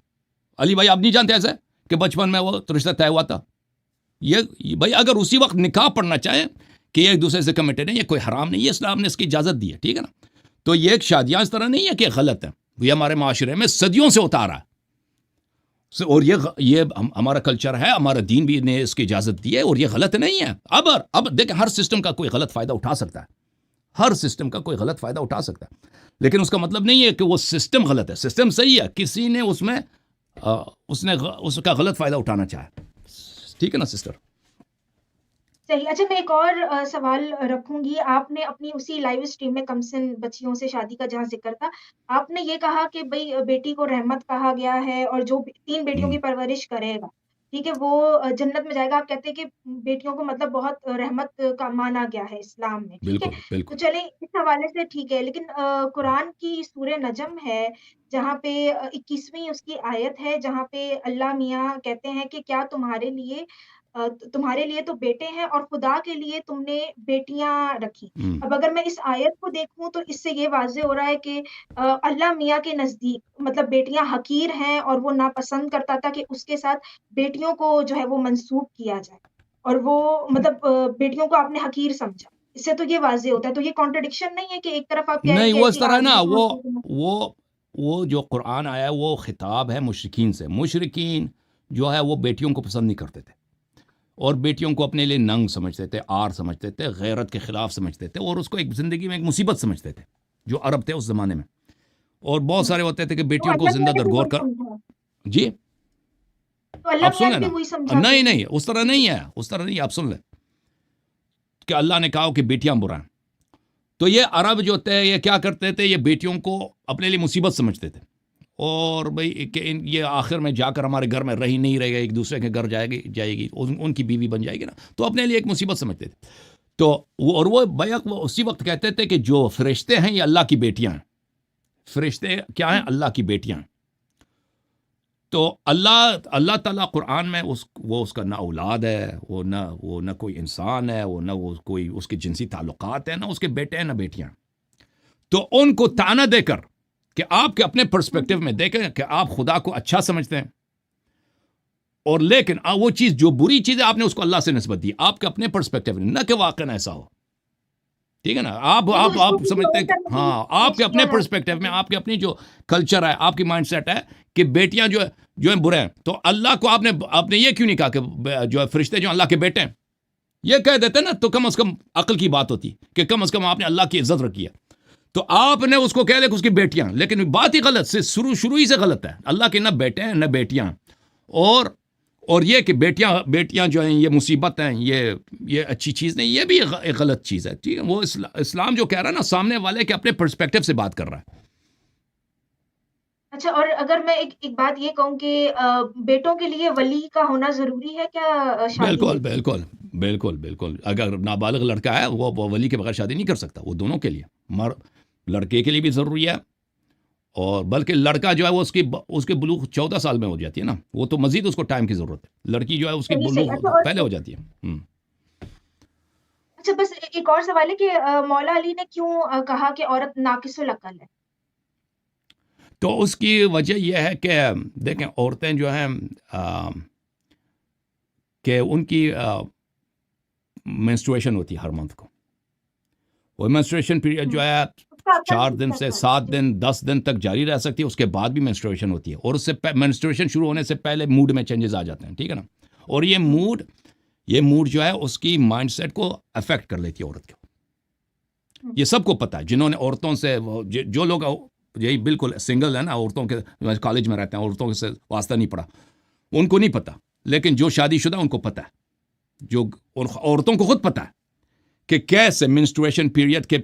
अली भाई, आप नहीं जानते ऐसे कि बचपन में वो रिश्ता तय हुआ था? ये भाई अगर उसी वक्त निकाह पढ़ना चाहे कि एक दूसरे से कमिटेड है, ये कोई हराम नहीं है, इस्लाम ने इसकी इजाज़त दी है, ठीक है ना। तो ये शादियाँ इस तरह नहीं है कि गलत है, ये हमारे माशरे में सदियों से उतारा है। और ये हमारा कल्चर है, हमारा दीन भी ने इसकी इजाज़त दी है, और ये गलत नहीं है। अब देखें, हर सिस्टम का कोई गलत फ़ायदा उठा सकता है, हर सिस्टम का कोई गलत फ़ायदा उठा सकता है, लेकिन उसका मतलब नहीं है कि वो सिस्टम गलत है। सिस्टम सही है, किसी ने उसका गलत फ़ायदा उठाना चाहा, ठीक है ना सिस्टर। सही। अच्छा, मैं एक और सवाल रखूँगी। आपने अपनी उसी लाइव स्ट्रीम में कमसिन बच्चियों से शादी का जहाँ ज़िक्र था, आपने ये कहा कि भई बेटी को रहमत कहा गया है और जो 3 बेटियों की परवरिश करेगा, ठीक है, वो जन्नत में जाएगा। आप कहते हैं कि बेटियों को मतलब बहुत रहमत का माना गया है इस्लाम में, ठीक है? बिल्कुल तो बिल्कुल। चलें इस हवाले से ठीक है, लेकिन कुरान की सूरह नजम है, जहाँ पे 21वीं उसकी आयत है, जहाँ पे अल्लाह मियाँ कहते हैं कि क्या तुम्हारे लिए तो बेटे हैं और खुदा के लिए तुमने बेटियाँ रखी। अब अगर मैं इस आयत को देखूँ तो इससे ये वाज़ेह हो रहा है कि अल्लाह मियाँ के नज़दीक मतलब बेटियाँ हक़ीर हैं और वो नापसंद करता था कि उसके साथ बेटियों को जो है वो मंसूब किया जाए और वो मतलब बेटियों को आपने हक़ीर समझा। इससे तो ये वाज़ेह होता है, तो ये कॉन्ट्रडिक्शन नहीं है कि एक तरफ आप कह रहे हैं नहीं, कि वो इस ऐसी तरह है ना, आज़माइश होती है। वो जो कुरान आया है वो खिताब है मुशरिकीन से। मुशरिकीन जो है वो बेटियों को पसंद नहीं करते थे, और बेटियों को अपने लिए नंग समझते थे, आर समझते थे, गैरत के ख़िलाफ़ समझते थे, और उसको एक ज़िंदगी में एक मुसीबत समझते थे, जो अरब थे उस ज़माने में। और बहुत सारे होते थे कि तो बेटियों को अल्लाह जिंदा मियाँ ने भी दरगोर वही कर। समझा, जी, तो अल्लाह आप सुन मियाँ ने भी लेना। वही समझा नहीं कि नहीं, उस तरह नहीं है, उस तरह नहीं, आप सुन ले कि अल्लाह ने कहा कि बेटियां बुरा हैं। तो ये अरब जो थे ये क्या करते थे, ये बेटियों को अपने लिए मुसीबत समझते थे। और भाई कि ये आखिर में जाकर हमारे घर में रही नहीं रहेगा, एक दूसरे के घर जाएगी उनकी बीवी बन जाएगी ना, तो अपने लिए एक मुसीबत समझते थे। तो और वो बैक वो उसी वक्त कहते थे कि जो फरिश्ते हैं ये अल्लाह की बेटियां हैं। फरिश्ते क्या हैं? अल्लाह की बेटियां हैं। तो अल्लाह ताला कुरान में वो उसका ना औलाद है, वो ना कोई इंसान है, वो ना वो कोई उसके जिनसी ताल्लुकात है, ना उसके बेटे हैं ना बेटियां। तो उनको ताना देकर कि आपके अपने पर्सपेक्टिव में देखें कि आप खुदा को अच्छा समझते हैं, और लेकिन वो चीज़ जो बुरी चीज़ है आपने उसको अल्लाह से निस्बत दी आपके अपने पर्सपेक्टिव में, न कि वाकई ऐसा हो। ठीक है ना? आप समझते हैं कि हाँ, आपके अपने पर्सपेक्टिव में, आपके अपनी जो कल्चर है, आपकी माइंडसेट है कि बेटियां जो है बुरे हैं। तो अल्लाह को आपने ये क्यों नहीं कहा कि जो है फरिश्ते जो अल्लाह के बेटे हैं? ये कह देते ना तो कम से कम अकल की बात होती कि कम से कम आपने अल्लाह की इज्जत रखी है। तो आपने उसको कह दिया कि उसकी बेटियां, लेकिन बात ही गलत से शुरू ही से गलत है। अल्लाह के न बेटे हैं न बेटियां। और ये कि बेटियां जो हैं ये मुसीबत हैं, ये अच्छी चीज़ नहीं, ये भी एक गलत चीज़ है। ठीक है, वो इस्लाम जो कह रहा है ना, सामने वाले के अपने पर्सपेक्टिव से बात कर रहा है। अच्छा, और अगर मैं एक बात ये कहूँ कि बेटों के लिए वली का होना ज़रूरी है क्या शादी बिल्कुल में? बिल्कुल बिल्कुल बिल्कुल, अगर नाबालिग लड़का है वो वली के बगैर शादी नहीं कर सकता। वो दोनों के लिए, लड़के के लिए भी ज़रूरी है, और बल्कि लड़का जो है वो उसके बुलूग 14 साल में हो जाती है ना, वो तो मजीद उसको टाइम की ज़रूरत है। लड़की जो है उसकी सही, सही। अच्छा, बुलूग और पहले हो जाती है। अच्छा, बस एक और सवाल है कि मौला अली ने क्यों कहा कि औरत नाक़िसुल अक़ल है? तो उसकी वजह यह है कि देखें, औरतें जो हैं कि उनकी मेंस्ट्रुएशन होती है हर मंथ को। वो मेंस्ट्रुएशन पीरियड जो है उसका अक़ल 4 दिन किसका से था? 7 दिन 10 दिन तक जारी रह सकती है। उसके बाद भी मेंस्ट्रुएशन होती है, और उससे मेंस्ट्रुएशन शुरू होने से पहले मूड में चेंजेस आ जाते हैं। ठीक है ना? और ये मूड जो है उसकी माइंडसेट को अफेक्ट कर लेती है औरत को। ये सबको पता है, जिन्होंने औरतों से जो लोग यही बिल्कुल सिंगल है ना, औरतों के कॉलेज में रहते हैं, औरतों से वास्ता नहीं पड़ा, उनको नहीं पता, लेकिन जो शादीशुदा उनको पता है, जो औरतों को खुद पता है कि कैसे मेंस्ट्रुएशन पीरियड के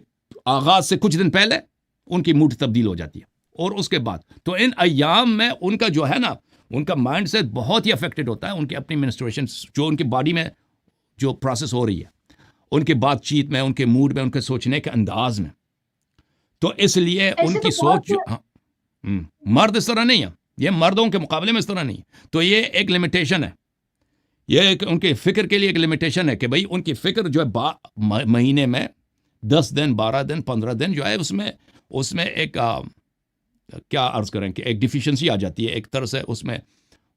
आगाज से कुछ दिन पहले उनकी मूड तब्दील हो जाती है, और उसके बाद तो इन अयाम में उनका जो है ना, उनका माइंड सेट बहुत ही अफेक्टेड होता है। उनकी अपनी मेंस्ट्रुएशन जो उनकी बॉडी में जो प्रोसेस हो रही है, उनके बातचीत में, उनके मूड में, उनके सोचने के अंदाज में। तो इसलिए ऐसे उनकी तो सोच जो बहुत मर्द इस तरह नहीं है, ये मर्दों के मुकाबले में इस तरह नहीं है। तो ये एक लिमिटेशन है, ये एक उनके फिक्र के लिए एक लिमिटेशन है कि भाई उनकी फिक्र जो है महीने में 10 दिन 12 दिन 15 दिन जो है उसमें एक क्या अर्ज करें कि एक डिफिशिएंसी आ जाती है एक तरह से, उसमें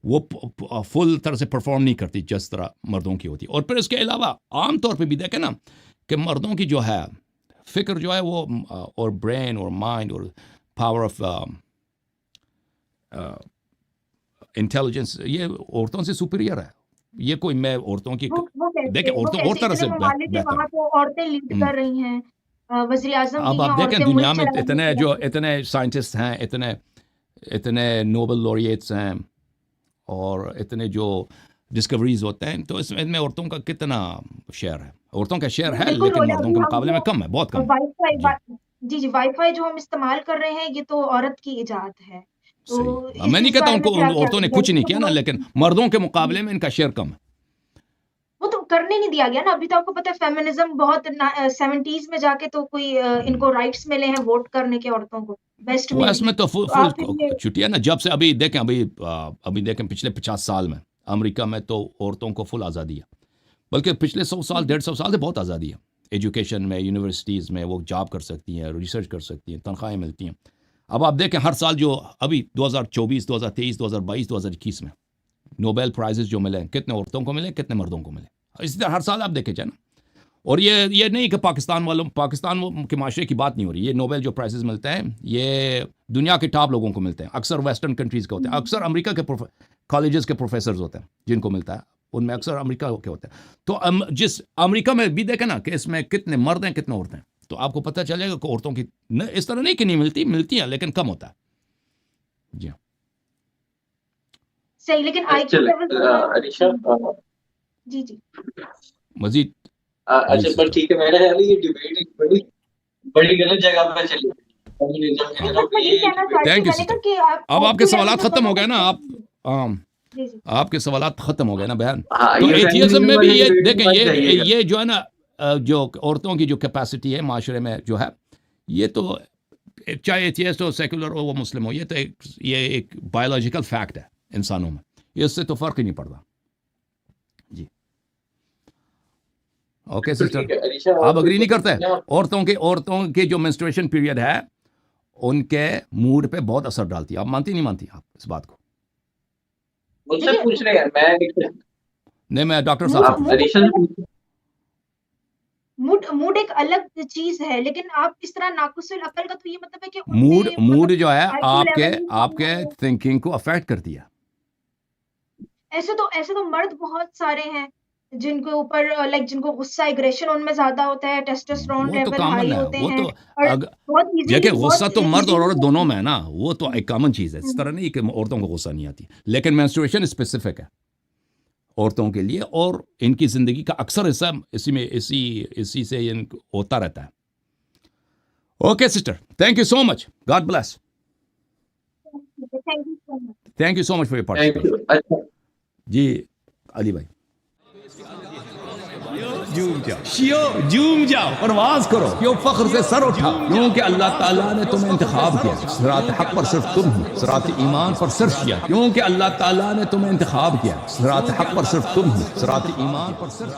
वो फुल तरह से परफॉर्म नहीं करती जिस तरह मर्दों की होती है। और फिर इसके अलावा आम तौर पे भी देखें ना कि मर्दों की जो है फिक्र जो है वो और ब्रेन और माइंड और पावर ऑफ इंटेलिजेंस ये औरतों से सुपीरियर है। ये कोई मैं औरतों की वो देखें, कैसे? वो औरतों और कैसे? तरह से इतने ममालिक है, बेहतर वहाँ है। तो औरतें लीड हम्म। कर रही हैं। वज़ीर-ए-आज़म भी अब हैं, आप देखें औरतें दुनिया मुल्क में चला रही इतने हैं। इतने साइंटिस्ट हैं, इतने नोबेल लॉरिएट्स हैं, और इतने जो डिस्कवरीज होते हैं, तो इसमें औरतों का कितना शेयर है? औरतों का शेयर है, बिल्कुल लेकिन रोजा, मर्दों अभी के हम मुकाबले में जो कम है, बहुत कम है। वाई-फाई जी जी, वाई-फाई जो हम इस्तेमाल कर रहे हैं, ये तो औरत की इजाद है। सही। तो मैं नहीं इस कहता बारे में उनको क्या क्या औरतों ने कुछ वैसे नहीं तो किया ना, बहुत लेकिन मर्दों के मुकाबले में इनका शेयर कम है। वो तो करने नहीं दिया गया ना। अभी तो आपको पता है फेमिनिज़्म बहुत 70s में जाके तो कोई हम्म। इनको राइट्स मिले हैं वोट करने के औरतों को, वेस्ट में वेस्ट भी। में तो फुल तो फुल आप फिर ये छुट्टी है ना, जब से अभी देखें पिछले 50 साल में अमेरिका में तो औरतों को फुल आज़ादी है। बल्कि पिछले 100 साल 150 साल से बहुत आज़ादी है। एजुकेशन में, यूनिवर्सिटीज़ में वो जॉब कर सकती हैं, रिसर्च कर सकती हैं, तनख्वाहें मिलती हैं। अब आप देखें हर साल जो अभी 2024 2023 2022 2021 में नोबेल प्राइजेस जो मिले, कितने औरतों को मिले, कितने मर्दों को मिले, इसी तरह हर साल आप देखे जाए ना। और ये नहीं कि पाकिस्तान के माशरे की बात नहीं हो रही। ये नोबेल जो प्राइजेस मिलते हैं ये दुनिया के टॉप लोगों को मिलते हैं, अक्सर वेस्टर्न कंट्रीज़ के होते हैं, अक्सर अमेरिका के कॉलेजेस के प्रोफेसर्स होते हैं जिनको मिलता है, उनमें अक्सर अमेरिका के होते हैं। तो जिस अमेरिका में भी देखें ना कि इसमें कितने मर्द हैं कितने औरतें हैं, तो आपको पता चलेगा कि औरतों की न, इस तरह नहीं कि नहीं मिलती, मिलती हैं लेकिन कम होता है। जी हाँ। सही, लेकिन आईक्यू चले लेवल अलीशा जी जी मजीद अच्छा पर ठीक है, मेरा ख्याल है ये डिबेट एक बड़ी बड़ी गलत जगह पे चली कम्युनिज्म की बस तरफ। मैं ये ये कहना डिबेट चाहती थैंक यू हूँ मैंने सिस्टर। कहा कि आप अब आपके IQ सवाल लेवल जो खत्म हो बोला गए ना, आप जी जी आपके सवाल खत्म हो गए ना बहन। हाँ, तो ये एथियज्म फेमिनिज्म में भी वाले ये डिबेट देखें, में मत जाइएगा। ये जो है ना जो औरतों की जो कैपेसिटी है माशरे में जो है, ये तो चाहे एथियस्ट हो, सेकुलर हो, वो मुस्लिम हो, ये तो ये एक बायोलॉजिकल फैक्ट है इंसानों में, इससे तो फर्क ही नहीं पड़ता। जी ओके तो सिस्टर, ठीक है अलीशा, आप अग्री नहीं करते? ना औरतों के जो मेंस्ट्रुएशन पीरियड है उनके मूड पे बहुत असर डालती है। आप मानती नहीं मानती आप इस बात को? मुझसे देखिए पूछ रहे हैं, मैं नहीं, मैं डॉक्टर साहब से मूड पूछ मूड अलीशा से पूछ मूड एक अलग चीज है, लेकिन आप इस तरह नाकुसुल अकल का तो ये मतलब है कि मूड उनमें मतलब मूड जो है IQ आपके लेवल ही कम आपके है। थिंकिंग को अफेक्ट करती है। ऐसे तो मर्द बहुत सारे हैं जिनके ऊपर लाइक जिनको गुस्सा एग्रेशन उनमें ज्यादा होता है, टेस्टोस्टेरोन वो तो लेवल हाई कॉमन है, होते वो हैं तो और अग बहुत देखिए गुस्सा तो मर्द और औरत इजीली दोनों में है ना, वो तो एक कॉमन चीज़ है। इस तरह नहीं कि औरतों को गुस्सा नहीं आती, लेकिन मेंस्ट्रुएशन स्पेसिफिक है औरतों के लिए, और इनकी ज़िंदगी का अक्सर हिस्सा इसी से होता रहता है। Okay sister, thank you so much, God bless, thank you so much. Thank you so much for your thank you. Participation. अच्छा जी अली भाई, झूम जाओ, परवाज करो, क्यों फख्र से सर उठाओ, क्योंकि अल्लाह ताला ने तुम्हें इंतखाब किया। सिरात हक पर सिर्फ तुम हो, सिरात ईमान पर सिर्फ किया, क्योंकि अल्लाह ताला ने तुम्हें इंतखाब किया। सिरात हक पर सिर्फ तुम हो, सिरात ईमान पर सिर्फ